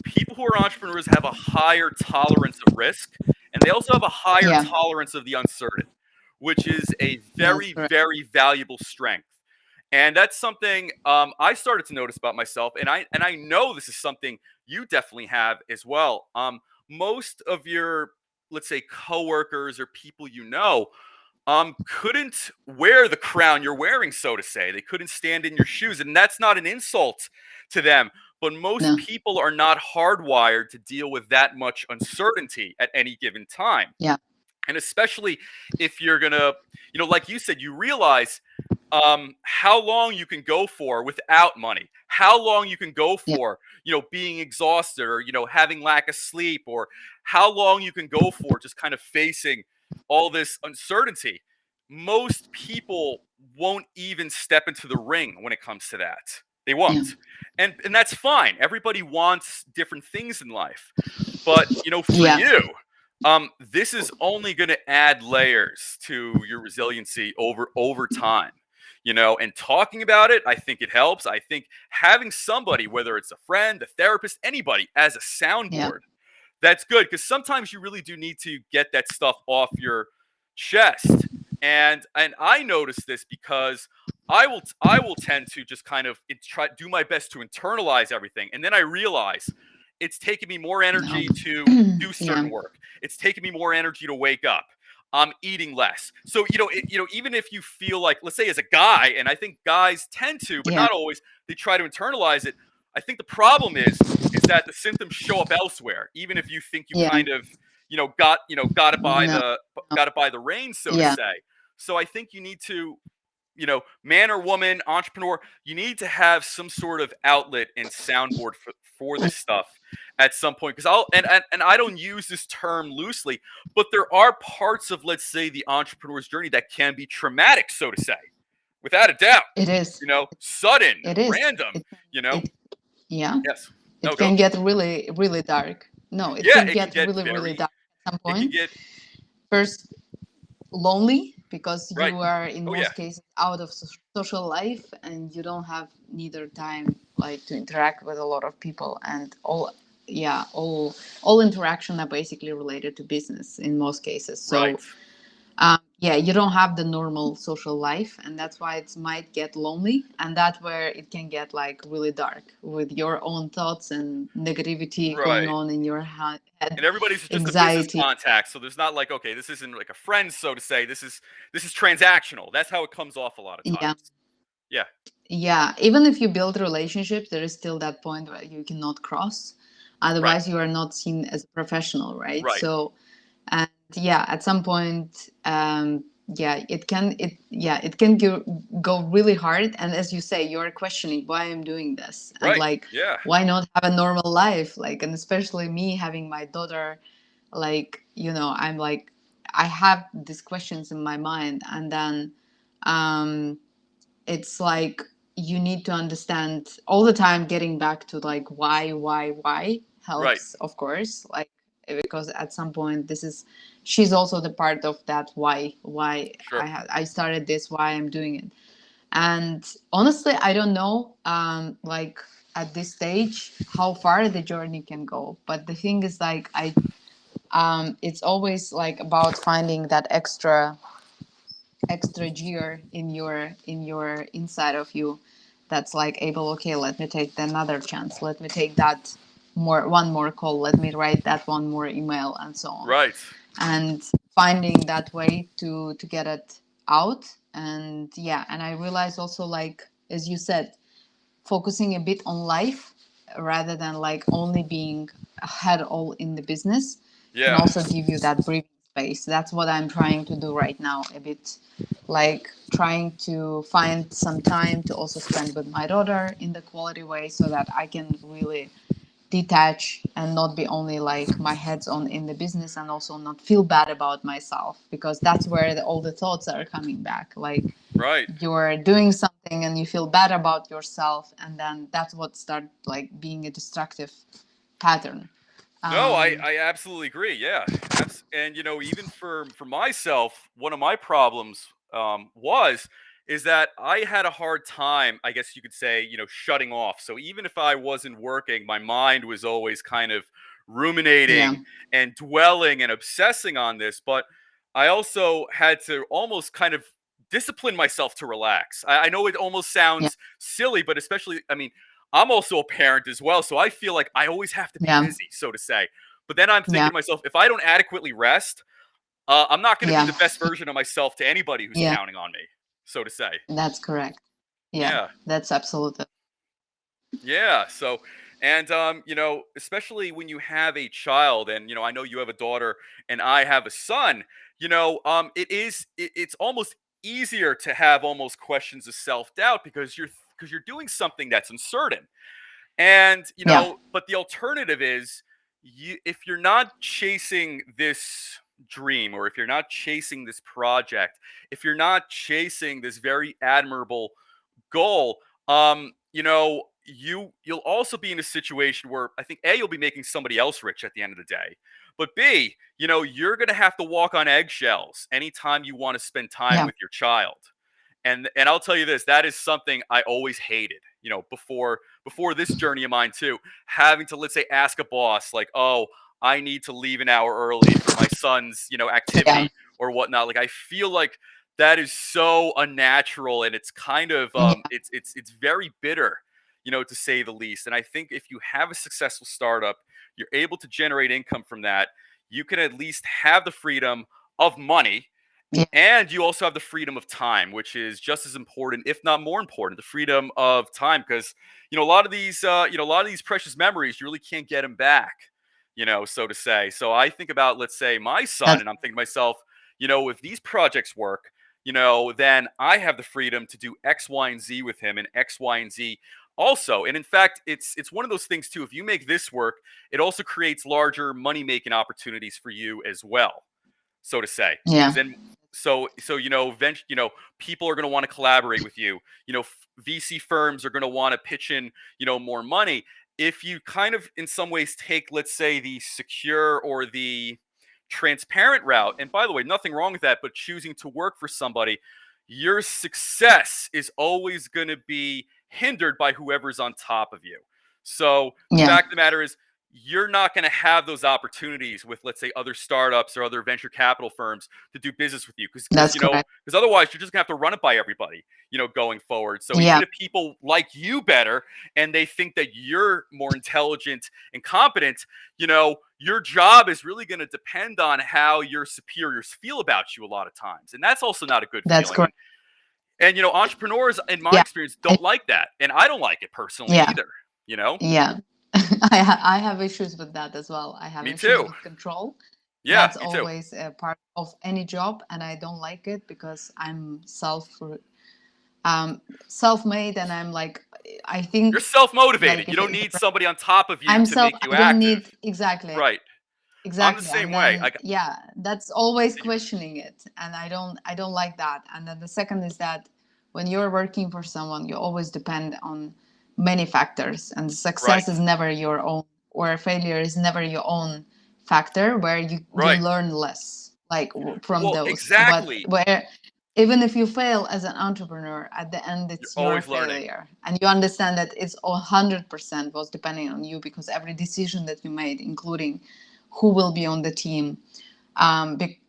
[SPEAKER 1] people who are entrepreneurs have a higher tolerance of risk, and they also have a higher
[SPEAKER 2] Yeah.
[SPEAKER 1] tolerance of the uncertain, which is a
[SPEAKER 2] That's
[SPEAKER 1] very,
[SPEAKER 2] correct.
[SPEAKER 1] very valuable strength. And that's something I started to notice about myself, and I know this is something you definitely have as well. Most of your, let's say, coworkers or people couldn't wear the crown you're wearing, so to say. They couldn't stand in your shoes, and that's not an insult to them. But most
[SPEAKER 2] No.
[SPEAKER 1] people are not hardwired to deal with that much uncertainty at any given time.
[SPEAKER 2] Yeah.
[SPEAKER 1] And especially if you're gonna, like you said, you realize how long you can go for without money, how long you can go
[SPEAKER 2] Yeah.
[SPEAKER 1] for, being exhausted, or, having lack of sleep, or how long you can go for just kind of facing all this uncertainty. Most people won't even step into the ring when it comes to that. They
[SPEAKER 2] Yeah.
[SPEAKER 1] won't. And that's fine. Everybody wants different things in life. But, for
[SPEAKER 2] Yeah.
[SPEAKER 1] you, this is only going to add layers to your resiliency over time. And talking about it, I think it helps. I think having somebody, whether it's a friend, a therapist, anybody, as a
[SPEAKER 2] Yeah.
[SPEAKER 1] soundboard, that's good, because sometimes you really do need to get that stuff off your chest. And I notice this because I will tend to just kind of try do my best to internalize everything, and then I realize it's taking me more
[SPEAKER 2] No.
[SPEAKER 1] energy to do
[SPEAKER 2] Yeah.
[SPEAKER 1] certain work. It's taking me more energy to wake up. I'm eating less. So, even if you feel like, let's say as a guy, and I think guys tend to, but
[SPEAKER 2] Yeah.
[SPEAKER 1] not always, they try to internalize it. I think the problem is that the symptoms show up elsewhere, even if you think you
[SPEAKER 2] Yeah.
[SPEAKER 1] kind of, got it by
[SPEAKER 2] No.
[SPEAKER 1] the
[SPEAKER 2] No.
[SPEAKER 1] reins, so to
[SPEAKER 2] Yeah.
[SPEAKER 1] say. So I think you need to, man or woman, entrepreneur, you need to have some sort of outlet and soundboard for this stuff at some point. Because and I don't use this term loosely, but there are parts of, let's say, the entrepreneur's journey that can be traumatic, so to say, without a doubt.
[SPEAKER 2] It is.
[SPEAKER 1] Sudden,
[SPEAKER 2] It is.
[SPEAKER 1] random.
[SPEAKER 2] It.
[SPEAKER 1] You know,
[SPEAKER 2] It. Yeah.
[SPEAKER 1] yes. No,
[SPEAKER 2] It
[SPEAKER 1] go.
[SPEAKER 2] can get really, really dark. No, it
[SPEAKER 1] Yeah,
[SPEAKER 2] can
[SPEAKER 1] it can
[SPEAKER 2] get
[SPEAKER 1] get
[SPEAKER 2] really, really
[SPEAKER 1] very.
[SPEAKER 2] dark at some
[SPEAKER 1] It can
[SPEAKER 2] point.
[SPEAKER 1] get
[SPEAKER 2] First, lonely because
[SPEAKER 1] right.
[SPEAKER 2] you are in
[SPEAKER 1] Oh yeah,
[SPEAKER 2] most cases out of social life and you don't have neither time like to interact with a lot of people, and all, yeah, all interaction are basically related to business in most cases.
[SPEAKER 1] right,
[SPEAKER 2] So yeah, you don't have the normal social life, and that's why it might get lonely, and that's where it can get like really dark with your own thoughts and negativity going
[SPEAKER 1] right.
[SPEAKER 2] on in your head,
[SPEAKER 1] And everybody's just a business
[SPEAKER 2] anxiety.
[SPEAKER 1] contact, so there's not like, okay, this isn't like a friend, so to say. This is transactional. That's how it comes off a lot of
[SPEAKER 2] Yeah.
[SPEAKER 1] times. Yeah,
[SPEAKER 2] Yeah, even if you build relationships, there is still that point where you cannot cross.
[SPEAKER 1] right,
[SPEAKER 2] Otherwise, you are not seen as a professional, right?
[SPEAKER 1] right,
[SPEAKER 2] So, and yeah, at some point, yeah, it can go really hard. And as you say, you're questioning why I'm doing this, and
[SPEAKER 1] right.
[SPEAKER 2] like,
[SPEAKER 1] Yeah,
[SPEAKER 2] why not have a normal life? Like, and especially me having my daughter, like, I'm like, I have these questions in my mind, and then, um it's like you need to understand all the time, getting back to like why
[SPEAKER 1] right.
[SPEAKER 2] helps, of course, like, because at some point this is, she's also the part of that why
[SPEAKER 1] Sure.
[SPEAKER 2] I started this, why I'm doing it. And honestly, I don't know, like, at this stage how far the journey can go, but the thing is, like, it's always like about finding that extra gear in your inside of you, that's like able, okay, let me take another chance, let me take that one more call, let me write that one more email, and so on.
[SPEAKER 1] Right,
[SPEAKER 2] And finding that way to get it out. And yeah, and I realize also, like, as you said, focusing a bit on life rather than like only being ahead all in the business can
[SPEAKER 1] yeah,
[SPEAKER 2] also give you that breathing space. That's what I'm trying to do right now, a bit, like trying to find some time to also spend with my daughter in the quality way, so that I can really detach and not be only like my head's on in the business, and also not feel bad about myself, because that's where all the thoughts are coming back, like
[SPEAKER 1] right.
[SPEAKER 2] you're doing something and you feel bad about yourself, and then that's what start like being a destructive pattern.
[SPEAKER 1] No, I
[SPEAKER 2] um
[SPEAKER 1] I absolutely agree. Yeah, and even for myself, one of my problems was is that I had a hard time, I guess you could say, shutting off. So even if I wasn't working, my mind was always kind of
[SPEAKER 2] yeah.
[SPEAKER 1] ruminating and dwelling and obsessing on this. But I also had to almost kind of discipline myself to relax. I know it almost
[SPEAKER 2] Yeah.
[SPEAKER 1] sounds silly, but especially, I mean, I'm also a parent as well, so I feel like I always have to be
[SPEAKER 2] Yeah.
[SPEAKER 1] busy, so to say. But then I'm thinking
[SPEAKER 2] Yeah.
[SPEAKER 1] to myself, if I don't adequately rest, I'm not going to be
[SPEAKER 2] Yeah.
[SPEAKER 1] the best version of myself to anybody who's
[SPEAKER 2] Yeah.
[SPEAKER 1] counting on me, so to say.
[SPEAKER 2] That's correct. Yeah,
[SPEAKER 1] Yeah,
[SPEAKER 2] that's absolutely.
[SPEAKER 1] yeah. So, and especially when you have a child, and I know you have a daughter, and I have a son. It's almost easier to have almost questions of self doubt because you're doing something that's uncertain. And,
[SPEAKER 2] Yeah.
[SPEAKER 1] but the alternative is if you're not chasing this dream, or if you're not chasing this project, if you're not chasing this very admirable goal, you'll also be in a situation where I think A, you'll be making somebody else rich at the end of the day. But B, you're gonna have to walk on eggshells anytime you want to spend time
[SPEAKER 2] Yeah.
[SPEAKER 1] with your child. And I'll tell you this, that is something I always hated, before this journey of mine too, having to, let's say, ask a boss like, oh, I need to leave an hour early for my son's,
[SPEAKER 2] Yeah.
[SPEAKER 1] activity or whatnot. Like, I feel like that is so unnatural, and it's kind of
[SPEAKER 2] Yeah.
[SPEAKER 1] it's very bitter, to say the least. And I think if you have a successful startup, you're able to generate income from that, you can at least have the freedom of money,
[SPEAKER 2] Yeah.
[SPEAKER 1] and you also have the freedom of time, which is just as important, if not more important, the freedom of time. Because a lot of these, a lot of these precious memories, you really can't get them back, so to say. So I think about, let's say, my son,
[SPEAKER 2] That's
[SPEAKER 1] and I'm thinking to myself, if these projects work, then I have the freedom to do X, Y, and Z with him, and X, Y, and Z also. And in fact, it's one of those things too. If you make this work, it also creates larger money making opportunities for you as well, so to say, because
[SPEAKER 2] yeah.
[SPEAKER 1] then people are going to want to collaborate with you. VC firms are going to want to pitch in more money. If you kind of in some ways take, let's say, the secure or the transparent route, and by the way, nothing wrong with that, but choosing to work for somebody, your success is always going to be hindered by whoever's on top of you. So the
[SPEAKER 2] Yeah.
[SPEAKER 1] fact of the matter is, you're not going to have those opportunities with, let's say, other startups or other venture capital firms to do business with you,
[SPEAKER 2] That's correct.
[SPEAKER 1] because otherwise you're just going to have to run it by everybody, going forward. So even
[SPEAKER 2] Yeah.
[SPEAKER 1] if people like you better and they think that you're more intelligent and competent, your job is really going to depend on how your superiors feel about you a lot of times, and that's also not a good
[SPEAKER 2] That's
[SPEAKER 1] feeling.
[SPEAKER 2] correct.
[SPEAKER 1] And entrepreneurs, in my
[SPEAKER 2] Yeah.
[SPEAKER 1] experience, don't like that, and I don't like it personally
[SPEAKER 2] Yeah.
[SPEAKER 1] either.
[SPEAKER 2] Yeah. I have issues with that as well. I have
[SPEAKER 1] Me
[SPEAKER 2] issues
[SPEAKER 1] too.
[SPEAKER 2] with control.
[SPEAKER 1] Yeah,
[SPEAKER 2] That's
[SPEAKER 1] me too.
[SPEAKER 2] always a part of any job, and I don't like it because I'm self-made, and I'm like, I
[SPEAKER 1] You're
[SPEAKER 2] think
[SPEAKER 1] self-motivated.
[SPEAKER 2] like
[SPEAKER 1] You
[SPEAKER 2] if
[SPEAKER 1] don't
[SPEAKER 2] it,
[SPEAKER 1] need somebody on top of you
[SPEAKER 2] I'm
[SPEAKER 1] to
[SPEAKER 2] self,
[SPEAKER 1] make you
[SPEAKER 2] I don't
[SPEAKER 1] active.
[SPEAKER 2] need exactly.
[SPEAKER 1] Right. I'm the
[SPEAKER 2] Exactly.
[SPEAKER 1] same
[SPEAKER 2] And
[SPEAKER 1] way.
[SPEAKER 2] then yeah, that's always
[SPEAKER 1] Continue.
[SPEAKER 2] questioning it. And I don't like that. And then the second is that when you're working for someone, you always depend on many factors, and
[SPEAKER 1] Right.
[SPEAKER 2] success is never your own, or failure is never your own factor, where you
[SPEAKER 1] Right.
[SPEAKER 2] learn less like from
[SPEAKER 1] Well,
[SPEAKER 2] those. But
[SPEAKER 1] exactly.
[SPEAKER 2] where even if you fail as an entrepreneur, at the end
[SPEAKER 1] You're
[SPEAKER 2] it's your
[SPEAKER 1] always learning.
[SPEAKER 2] failure, and you understand that it's 100% was depending on you, because every decision that you made, including who will be on the team,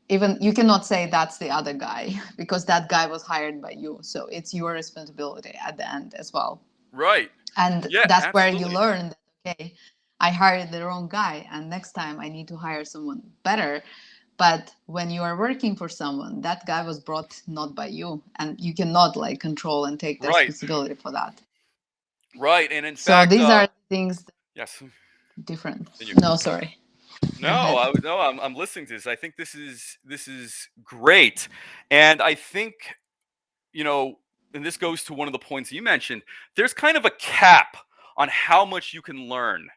[SPEAKER 2] even you cannot say that's the other guy because that guy was hired by you, so it's your responsibility at the end as well.
[SPEAKER 1] Right.
[SPEAKER 2] And
[SPEAKER 1] Yeah,
[SPEAKER 2] that's where you
[SPEAKER 1] absolutely.
[SPEAKER 2] learn that, okay, I hired the wrong guy, and next time I need to hire someone better. But when you are working for someone, that guy was brought not by you, and you cannot like control and take the
[SPEAKER 1] Right.
[SPEAKER 2] responsibility for that.
[SPEAKER 1] Right. And in
[SPEAKER 2] So
[SPEAKER 1] fact,
[SPEAKER 2] these are things that
[SPEAKER 1] yes.
[SPEAKER 2] are different.
[SPEAKER 1] Continue.
[SPEAKER 2] No, sorry, go
[SPEAKER 1] No,
[SPEAKER 2] ahead.
[SPEAKER 1] I'm listening to this. I think this is great. And I think, you know, and this goes to one of the points you mentioned, there's kind of a cap on how much you can learn.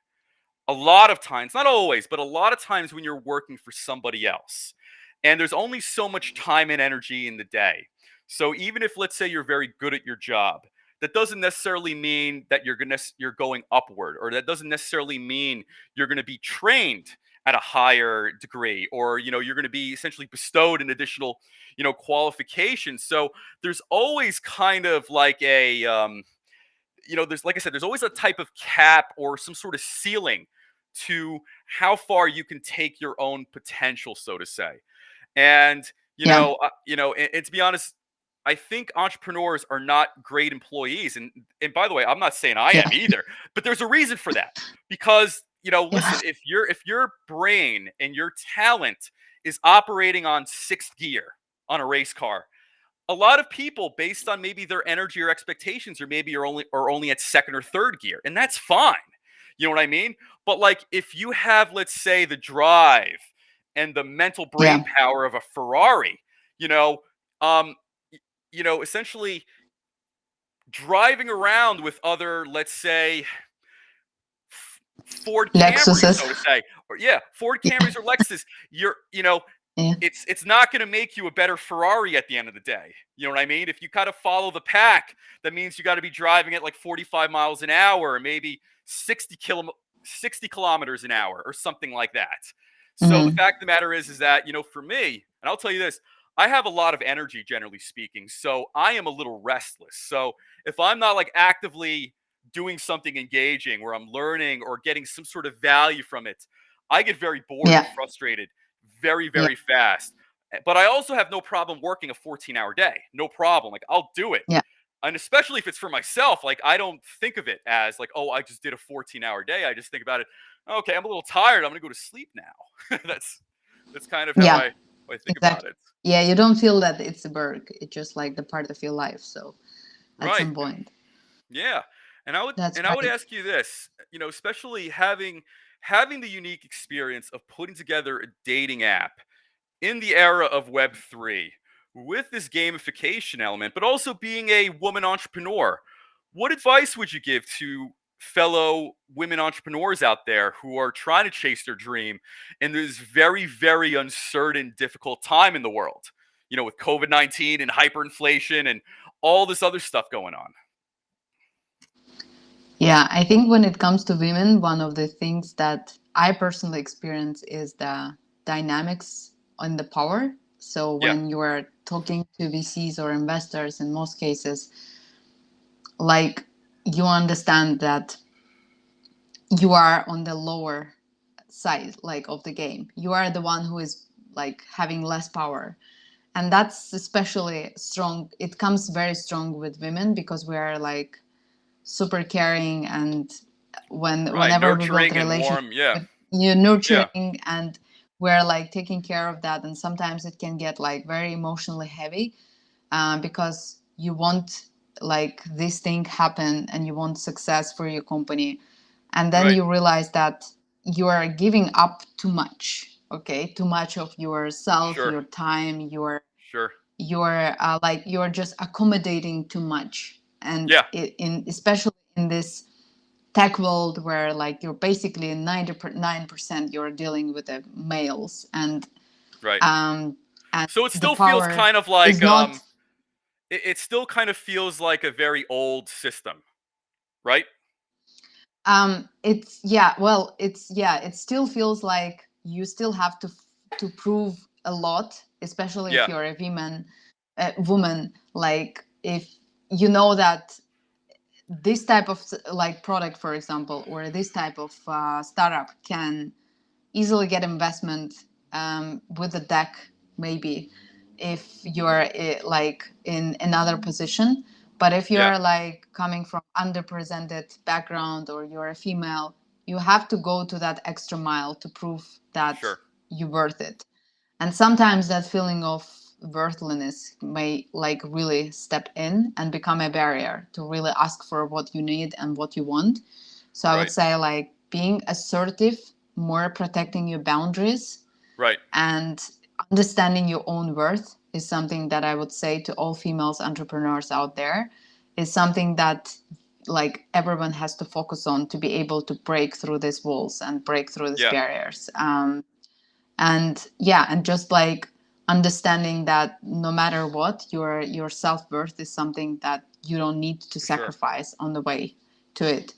[SPEAKER 1] A lot of times, not always, but a lot of times when you're working for somebody else. And there's only so much time and energy in the day. So even if, let's say, you're very good at your job, that doesn't necessarily mean that you're going upward, or that doesn't necessarily mean you're going to be trained at a higher degree, or you're going to be essentially bestowed an additional qualifications. So there's always kind of like a there's, like I said, there's always a type of cap or some sort of ceiling to how far you can take your own potential, so to say. And
[SPEAKER 2] Yeah,
[SPEAKER 1] and to be honest, I think entrepreneurs are not great employees. And by the way, I'm not saying I am
[SPEAKER 2] yeah,
[SPEAKER 1] either, but there's a reason for that. Because
[SPEAKER 2] yeah,
[SPEAKER 1] listen, if your brain and your talent is operating on sixth gear on a race car, a lot of people, based on maybe their energy or expectations, or maybe are only at second or third gear, and that's fine. You know what I mean? But like, if you have, let's say, the drive and the mental brain
[SPEAKER 2] yeah,
[SPEAKER 1] power of a Ferrari, you know, um, essentially driving around with other, let's say, Ford Camrys,
[SPEAKER 2] Lexuses.
[SPEAKER 1] so to say, or yeah, Ford Camrys or Lexus,
[SPEAKER 2] Yeah,
[SPEAKER 1] it's not going to make you a better Ferrari at the end of the day. You know what I mean? If you kind of follow the pack, that means you got to be driving at like 45 miles an hour, or maybe 60 kilometers an hour, or something like that. So the
[SPEAKER 2] hmm,
[SPEAKER 1] fact of the matter is that, for me, and I'll tell you this, I have a lot of energy, generally speaking. So I am a little restless. So if I'm not like actively doing something engaging where I'm learning or getting some sort of value from it, I get very bored and
[SPEAKER 2] yeah,
[SPEAKER 1] frustrated very,
[SPEAKER 2] yeah,
[SPEAKER 1] very fast. But I also have no problem working a 14-hour day. No problem. Like, I'll do it.
[SPEAKER 2] yeah,
[SPEAKER 1] And especially if it's for myself, like, I don't think of it as like, oh, I just did a 14-hour day. I just think about it, okay, I'm a little tired, I'm gonna go to sleep now. That's kind of how
[SPEAKER 2] yeah.
[SPEAKER 1] I when I think about
[SPEAKER 2] Exactly.
[SPEAKER 1] it.
[SPEAKER 2] Yeah, you don't feel that it's a work. It's just like the part of your life. So at
[SPEAKER 1] Right.
[SPEAKER 2] some point,
[SPEAKER 1] Yeah.
[SPEAKER 2] that's
[SPEAKER 1] And I would
[SPEAKER 2] great.
[SPEAKER 1] ask you this, especially having the unique experience of putting together a dating app in the era of Web3 with this gamification element, but also being a woman entrepreneur. What advice would you give to fellow women entrepreneurs out there who are trying to chase their dream in this very, very uncertain, difficult time in the world? With COVID-19 and hyperinflation and all this other stuff going on.
[SPEAKER 2] Yeah, I think when it comes to women, one of the things that I personally experience is the dynamics on the power. So
[SPEAKER 1] Yeah,
[SPEAKER 2] when you are talking to VCs or investors, in most cases, like you understand that you are on the lower side like of the game. You are the one who is like having less power. And that's especially strong. It comes very strong with women because we are like super caring, and
[SPEAKER 1] right.
[SPEAKER 2] whenever we build
[SPEAKER 1] Nurturing and
[SPEAKER 2] relationship
[SPEAKER 1] warm. Yeah,
[SPEAKER 2] with you,
[SPEAKER 1] yeah,
[SPEAKER 2] nurturing, and we're like taking care of that, and sometimes it can get like very emotionally heavy, because you want like this thing happen and you want success for your company, and then
[SPEAKER 1] right.
[SPEAKER 2] you realize that you are giving up too much, okay, too much of yourself,
[SPEAKER 1] Sure,
[SPEAKER 2] your time,
[SPEAKER 1] sure.
[SPEAKER 2] you're like you're just accommodating too much. And
[SPEAKER 1] Yeah,
[SPEAKER 2] in especially in this tech world where like you're basically 99% you're dealing with the males,
[SPEAKER 1] right.
[SPEAKER 2] um and
[SPEAKER 1] So it
[SPEAKER 2] the
[SPEAKER 1] still feels
[SPEAKER 2] power
[SPEAKER 1] kind of
[SPEAKER 2] is
[SPEAKER 1] like
[SPEAKER 2] not
[SPEAKER 1] it still kind of feels like a very old system, right?
[SPEAKER 2] it's yeah, well, it's yeah, it still feels like you still have to prove a lot, especially if
[SPEAKER 1] Yeah,
[SPEAKER 2] you're a woman, like if you know that this type of like product, for example, or this type of startup can easily get investment, with a deck, maybe if you're like in another position. But if
[SPEAKER 1] yeah,
[SPEAKER 2] you're like coming from underrepresented background or you're a female, you have to go to that extra mile to prove that
[SPEAKER 1] sure.
[SPEAKER 2] you're worth it. And sometimes that feeling of worthlessness may like really step in and become a barrier to really ask for what you need and what you want. So I would
[SPEAKER 1] Right,
[SPEAKER 2] say like being assertive, more protecting your boundaries,
[SPEAKER 1] right.
[SPEAKER 2] and understanding your own worth is something that I would say to all females entrepreneurs out there, is something that like everyone has to focus on to be able to break through these walls and break through these
[SPEAKER 1] Yeah,
[SPEAKER 2] barriers. And yeah, and just like understanding that no matter what, your self-worth is something that you don't need to
[SPEAKER 1] for sure.
[SPEAKER 2] sacrifice on the way to it.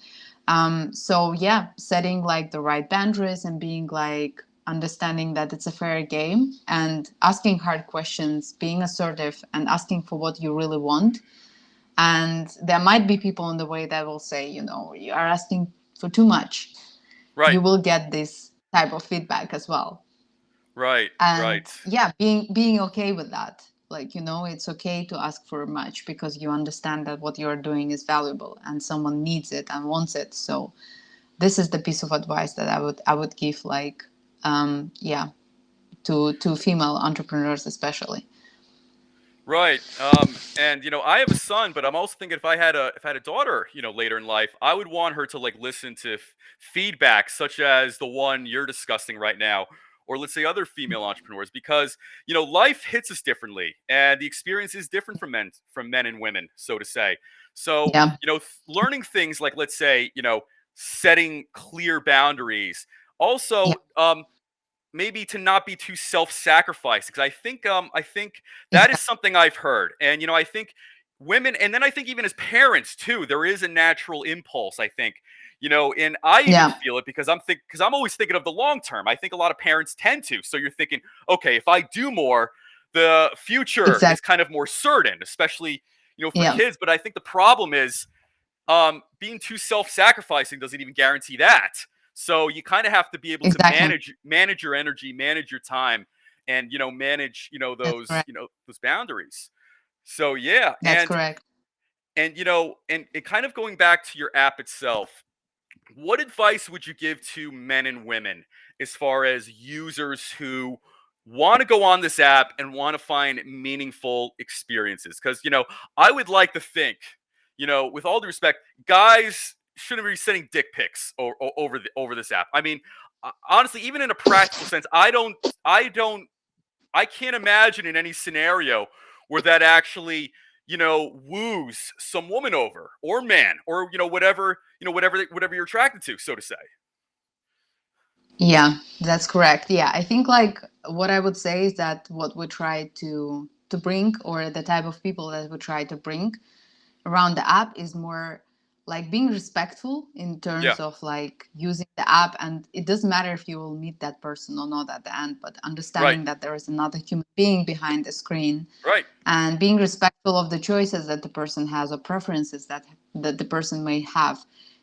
[SPEAKER 2] So yeah, setting like the right boundaries and being like understanding that it's a fair game and asking hard questions, being assertive and asking for what you really want. And there might be people on the way that will say, you are asking for too much.
[SPEAKER 1] Right,
[SPEAKER 2] You will get this type of feedback as well.
[SPEAKER 1] right,
[SPEAKER 2] And
[SPEAKER 1] right.
[SPEAKER 2] yeah, being okay with that, like, it's okay to ask for much because you understand that what you're doing is valuable and someone needs it and wants it. So this is the piece of advice that I would give, like, yeah, to female entrepreneurs especially.
[SPEAKER 1] Right. And I have a son, but I'm also thinking if I had a daughter, later in life, I would want her to like listen to feedback such as the one you're discussing right now, or let's say other female entrepreneurs, because life hits us differently, and the experience is different from men and women, so to say. So
[SPEAKER 2] Yeah,
[SPEAKER 1] learning things like, let's say, setting clear boundaries.
[SPEAKER 2] yeah,
[SPEAKER 1] Also, maybe to not be too self-sacrificed, because I think that is
[SPEAKER 2] exactly.
[SPEAKER 1] something I've heard. And I think women, and then I think even as parents too, there is a natural impulse, I think, and I even
[SPEAKER 2] Yeah,
[SPEAKER 1] feel it because I'm always thinking of the long term. I think a lot of parents tend to. So you're thinking, okay, if I do more, the future is
[SPEAKER 2] exactly.
[SPEAKER 1] kind of more certain, especially for
[SPEAKER 2] Yeah,
[SPEAKER 1] kids. But I think the problem is being too self-sacrificing doesn't even guarantee that. So you kind of have to be able to
[SPEAKER 2] exactly.
[SPEAKER 1] manage your energy, manage your time, and manage
[SPEAKER 2] That's
[SPEAKER 1] those
[SPEAKER 2] correct.
[SPEAKER 1] those boundaries. So yeah,
[SPEAKER 2] That's correct.
[SPEAKER 1] and kind of going back to your app itself, what advice would you give to men and women as far as users who want to go on this app and want to find meaningful experiences. Because, I would like to think, with all due respect, guys shouldn't be sending dick pics over this app. I mean, honestly, even in a practical sense, I can't imagine in any scenario where that actually, woos some woman over or man or whatever you're attracted to, so to say.
[SPEAKER 2] Yeah, that's correct. Yeah, I think like what I would say is that what we try to bring, or the type of people that we try to bring around the app, is more like being respectful in
[SPEAKER 1] Yeah.
[SPEAKER 2] terms of like using the app, and it doesn't matter if you will meet that person or not at the end, but
[SPEAKER 1] Right.
[SPEAKER 2] understanding that there is another human being behind the screen,
[SPEAKER 1] Right.
[SPEAKER 2] and being respectful of the choices that the person has, or preferences that the person may have,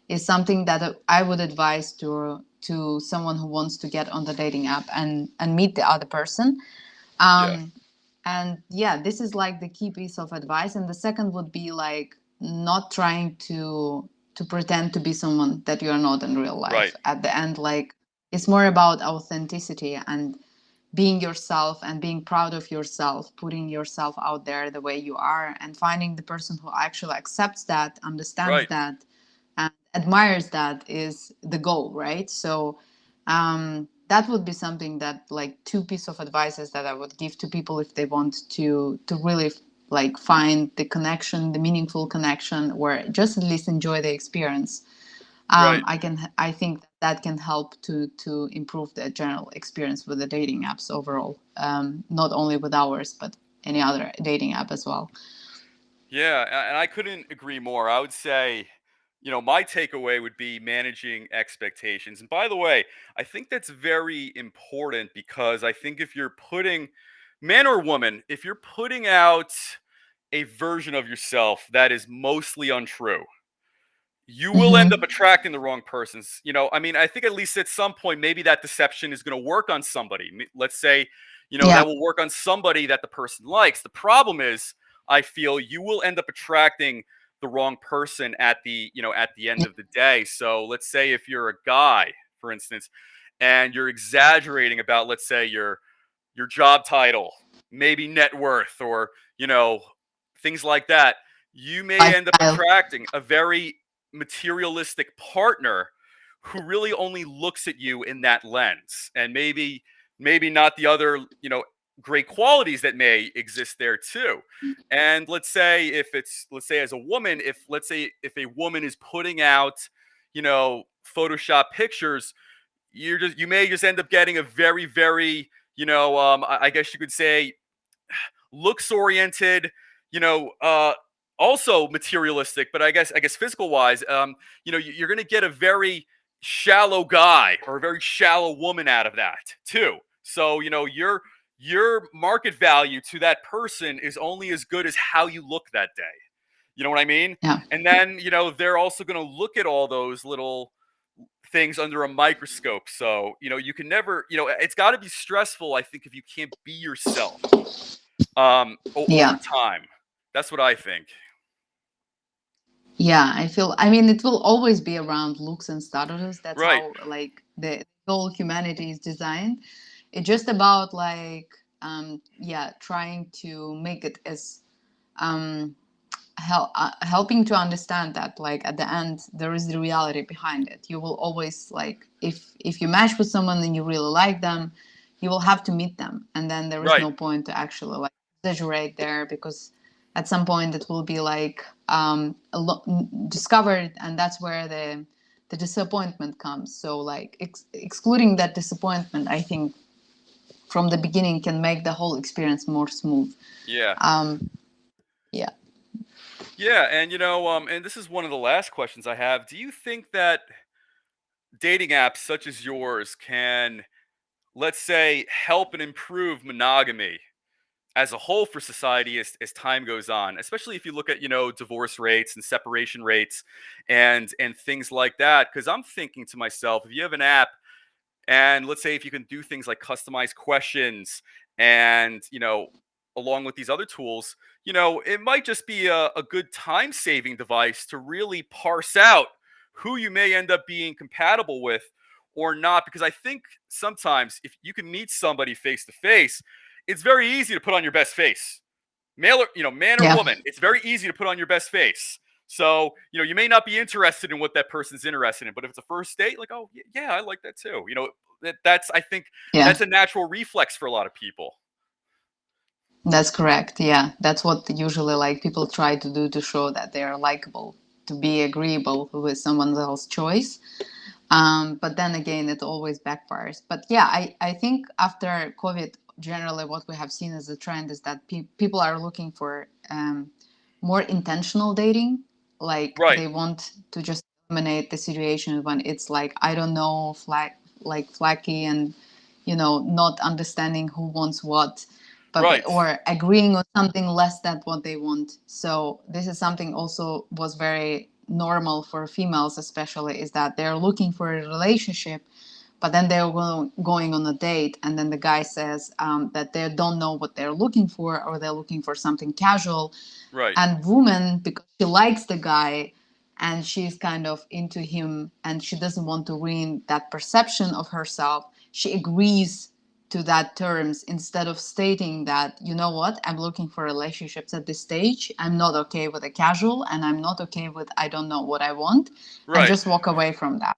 [SPEAKER 2] is something that I would advise to someone who wants to get on the dating app and meet the other person.
[SPEAKER 1] Yeah.
[SPEAKER 2] um and yeah, this is like the key piece of advice. And the second would be like not trying to pretend to be someone that you are not in real life
[SPEAKER 1] Right.
[SPEAKER 2] at the end. Like, it's more about authenticity and being yourself and being proud of yourself, putting yourself out there the way you are, and finding the person who actually accepts that, understands
[SPEAKER 1] Right.
[SPEAKER 2] that, and admires that is the goal, right? So that would be something that, like, two piece of advices that I would give to people if they want to really like find the connection, the meaningful connection, or just at least enjoy the experience.
[SPEAKER 1] Right.
[SPEAKER 2] I think that can help to improve the general experience with the dating apps overall, not only with ours but any other dating app as well.
[SPEAKER 1] Yeah, and I couldn't agree more. I would say, my takeaway would be managing expectations. And by the way, I think that's very important because I think if you're putting, man or woman, if you're putting out a version of yourself that is mostly untrue, you will end up
[SPEAKER 2] Mm-hmm.
[SPEAKER 1] attracting the wrong persons. I mean, I think at least at some point, maybe that deception is going to work on somebody. Let's say,
[SPEAKER 2] Yeah.
[SPEAKER 1] that will work on somebody that the person likes. The problem is, I feel you will end up attracting the wrong person at the end
[SPEAKER 2] Yeah.
[SPEAKER 1] of the day. So let's say if you're a guy, for instance, and you're exaggerating about, let's say, your job title, maybe net worth, or things like that, you may end up
[SPEAKER 2] Lifestyle.
[SPEAKER 1] attracting a very materialistic partner who really only looks at you in that lens, and maybe not the other great qualities that may exist there too. And let's say as a woman, if a woman is putting out Photoshop pictures, you may just end up getting a very, very I guess you could say looks oriented, you know, uh, also materialistic, but I guess physical wise, you're going to get a very shallow guy or a very shallow woman out of that too. So your market value to that person is only as good as how you look that day. You know what I mean?
[SPEAKER 2] Yeah.
[SPEAKER 1] And then they're also going to look at all those little things under a microscope. So you can never, it's got to be stressful, I think, if you can't be yourself over
[SPEAKER 2] Yeah.
[SPEAKER 1] time. That's what I think.
[SPEAKER 2] Yeah, I mean, it will always be around looks and status. That's
[SPEAKER 1] Right.
[SPEAKER 2] how like the whole humanity is designed. It's just about like yeah, trying to make it as um helping to understand that like at the end there is the reality behind it. You will always like, if you match with someone and you really like them, you will have to meet them, and then there is
[SPEAKER 1] Right.
[SPEAKER 2] no point to actually like exaggerate there, because at some point it will be like discovered, and that's where the disappointment comes. So like excluding that disappointment, I think from the beginning can make the whole experience more smooth.
[SPEAKER 1] Yeah.
[SPEAKER 2] um yeah.
[SPEAKER 1] Yeah. And and this is one of the last questions I have. Do you think that dating apps such as yours can, let's say, help and improve monogamy as a whole for society as time goes on, especially if you look at divorce rates and separation rates and things like that? Because I'm thinking to myself, if you have an app, and let's say if you can do things like customize questions and, along with these other tools, it might just be a good time saving device to really parse out who you may end up being compatible with, or not? Because I think sometimes if you can meet somebody face to face, it's very easy to put on your best face. Male or, man or
[SPEAKER 2] Yeah.
[SPEAKER 1] woman, it's very easy to put on your best face. So, you may not be interested in what that person's interested in, but if it's a first date, like, oh yeah, I like that too. That's I think
[SPEAKER 2] Yeah.
[SPEAKER 1] that's a natural reflex for a lot of people.
[SPEAKER 2] That's correct. Yeah, that's what usually like people try to do to show that they are likable, to be agreeable with someone else's choice. But then again, it always backfires. But yeah, I think after COVID, generally what we have seen as a trend is that people are looking for more intentional dating. Like
[SPEAKER 1] Right,
[SPEAKER 2] they want to just eliminate the situation when it's like, I don't know, like flaky and, not understanding who wants what, but
[SPEAKER 1] right,
[SPEAKER 2] or agreeing on something less than what they want. So this is something also was very normal for females, especially, is that they're looking for a relationship, but then they're going on a date, and then the guy says that they don't know what they're looking for, or they're looking for something casual.
[SPEAKER 1] right,
[SPEAKER 2] And woman, because she likes the guy and she's kind of into him and she doesn't want to ruin that perception of herself, she agrees to that terms instead of stating that, you know what, I'm looking for relationships at this stage, I'm not okay with a casual, and I'm not okay with I don't know what I want, and
[SPEAKER 1] right,
[SPEAKER 2] just walk away from that.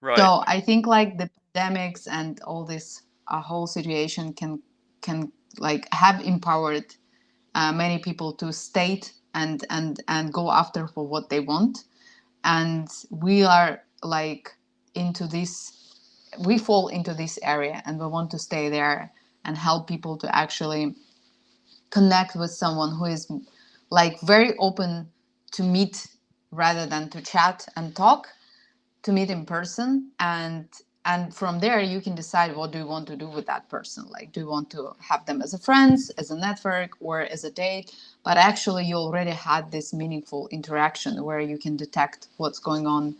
[SPEAKER 1] right.
[SPEAKER 2] So I think like the pandemics and all this whole situation can like have empowered many people to state and go after for what they want. And we are like into this, we fall into this area, and we want to stay there and help people to actually connect with someone who is like very open to meet rather than to chat and talk, to meet in person. And from there you can decide what do you want to do with that person. Like, do you want to have them as a friends, as a network, or as a date? But actually you already had this meaningful interaction where you can detect what's going on,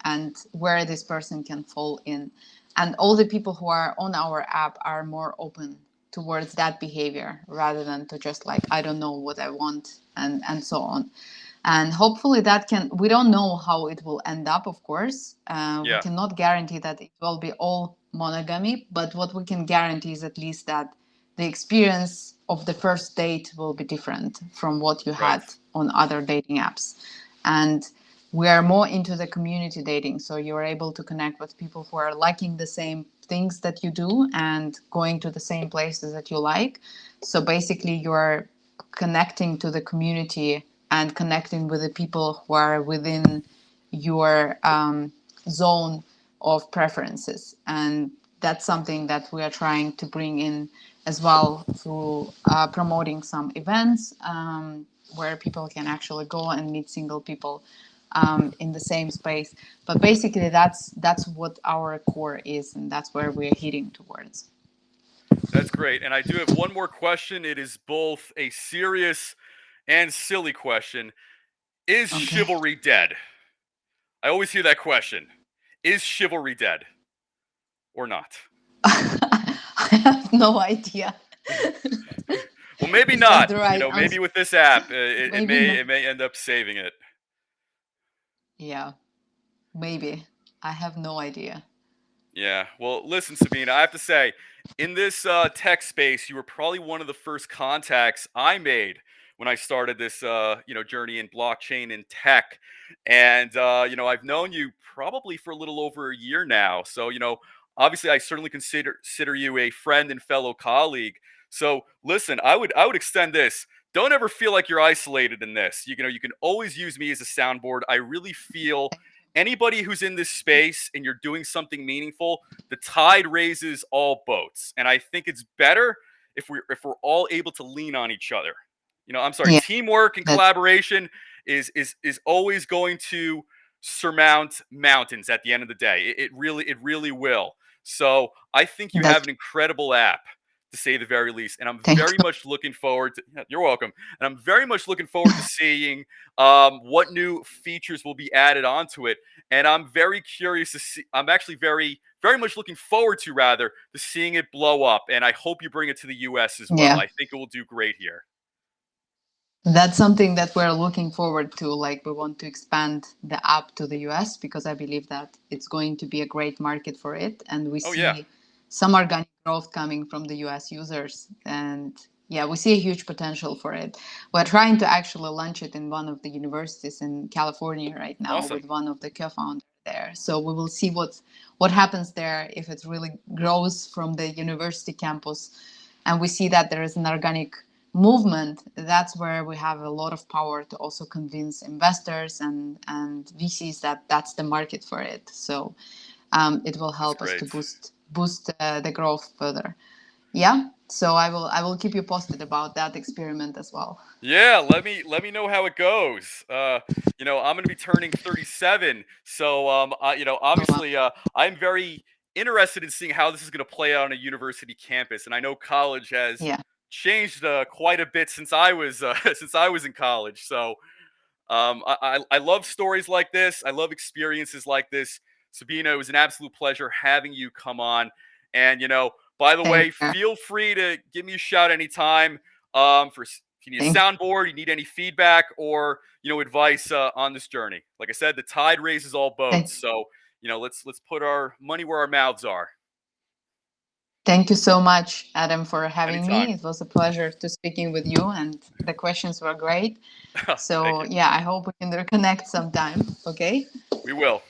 [SPEAKER 2] and where this person can fall in. And all the people who are on our app are more open towards that behavior rather than to just like, I don't know what I want, and so on. And hopefully that can, we don't know how it will end up, of course. We
[SPEAKER 1] Yeah,
[SPEAKER 2] cannot guarantee that it will be all monogamy, but what we can guarantee is at least that the experience of the first date will be different from what you
[SPEAKER 1] right,
[SPEAKER 2] had on other dating apps. And we are more into the community dating, so you're able to connect with people who are liking the same things that you do and going to the same places that you like. So basically you're connecting to the community and connecting with the people who are within your zone of preferences. And that's something that we are trying to bring in as well through promoting some events, where people can actually go and meet single people in the same space. But basically, that's what our core is, and that's where we're heading towards.
[SPEAKER 1] that's great. And I do have one more question. It is both a serious and silly question. Is
[SPEAKER 2] Okay.
[SPEAKER 1] chivalry dead? I always hear that question. Is chivalry dead or not?
[SPEAKER 2] I have no idea.
[SPEAKER 1] Well, maybe
[SPEAKER 2] Is that
[SPEAKER 1] not.
[SPEAKER 2] the right
[SPEAKER 1] Maybe
[SPEAKER 2] answer?
[SPEAKER 1] with this app, it
[SPEAKER 2] Maybe
[SPEAKER 1] may
[SPEAKER 2] not.
[SPEAKER 1] it may end up saving it.
[SPEAKER 2] Yeah, maybe. I have no idea.
[SPEAKER 1] Yeah. Well, listen, Sabina, I have to say, in this tech space, you were probably one of the first contacts I made when I started this, journey in blockchain and tech. And I've known you probably for a little over a year now. So, obviously, I certainly consider you a friend and fellow colleague. So, listen, I would extend this. Don't ever feel like you're isolated in this. You can always use me as a soundboard. I really feel anybody who's in this space and you're doing something meaningful, the tide raises all boats. And I think it's better if we're all able to lean on each other. I'm sorry,
[SPEAKER 2] Yeah,
[SPEAKER 1] teamwork and
[SPEAKER 2] that's
[SPEAKER 1] collaboration is always going to surmount mountains at the end of the day. It really will. So I think you have
[SPEAKER 2] that's
[SPEAKER 1] an incredible app, to say the very least. And I'm
[SPEAKER 2] thank
[SPEAKER 1] very
[SPEAKER 2] you.
[SPEAKER 1] much looking forward to, yeah, you're welcome. And I'm very much looking forward to seeing what new features will be added onto it. And I'm very curious to see, I'm actually very, very much looking forward to, rather, to seeing it blow up. And I hope you bring it to the US as well.
[SPEAKER 2] Yeah.
[SPEAKER 1] I think it will do great here.
[SPEAKER 2] That's something that we're looking forward to. Like, we want to expand the app to the US because I believe that it's going to be a great market for it. And we
[SPEAKER 1] Oh yeah,
[SPEAKER 2] see some organic growth coming from the US users. And yeah, we see a huge potential for it. We're trying to actually launch it in one of the universities in California right now
[SPEAKER 1] awesome.
[SPEAKER 2] with one of the co-founders there. So we will see what happens there if it really grows from the university campus. And we see that there is an organic movement. That's where we have a lot of power to also convince investors and VCs that that's the market for it. So it will
[SPEAKER 1] That's
[SPEAKER 2] help us to
[SPEAKER 1] great.
[SPEAKER 2] boost the growth further. Yeah. So I will keep you posted about that experiment as well.
[SPEAKER 1] Yeah, let me know how it goes. I'm gonna be turning 37, so
[SPEAKER 2] Oh, wow.
[SPEAKER 1] obviously, I'm very interested in seeing how this is gonna play out on a university campus, and I know college has
[SPEAKER 2] Yeah.
[SPEAKER 1] changed quite a bit since I was since I was in college. So I love stories like this. I love experiences like this. Sabina, it was an absolute pleasure having you come on. And by the
[SPEAKER 2] Same
[SPEAKER 1] way,
[SPEAKER 2] here.
[SPEAKER 1] feel free to give me a shout anytime. If you need a
[SPEAKER 2] Thank
[SPEAKER 1] soundboard, you need any feedback or advice on this journey. Like I said, the tide raises all
[SPEAKER 2] you.
[SPEAKER 1] boats. So let's put our money where our mouths are.
[SPEAKER 2] Thank you so much, Adam, for having
[SPEAKER 1] Anytime.
[SPEAKER 2] me. It was a pleasure to speaking with you, and the questions were great.
[SPEAKER 1] Thank
[SPEAKER 2] So
[SPEAKER 1] you.
[SPEAKER 2] yeah, I hope we can reconnect sometime. Okay.
[SPEAKER 1] We will.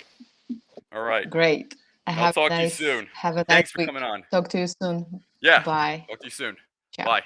[SPEAKER 1] All right.
[SPEAKER 2] Great.
[SPEAKER 1] I'll talk to you soon.
[SPEAKER 2] Have a nice
[SPEAKER 1] Thanks for coming
[SPEAKER 2] week.
[SPEAKER 1] on.
[SPEAKER 2] Talk to you soon.
[SPEAKER 1] Yeah.
[SPEAKER 2] Bye.
[SPEAKER 1] Talk to you soon.
[SPEAKER 2] Ciao.
[SPEAKER 1] Bye.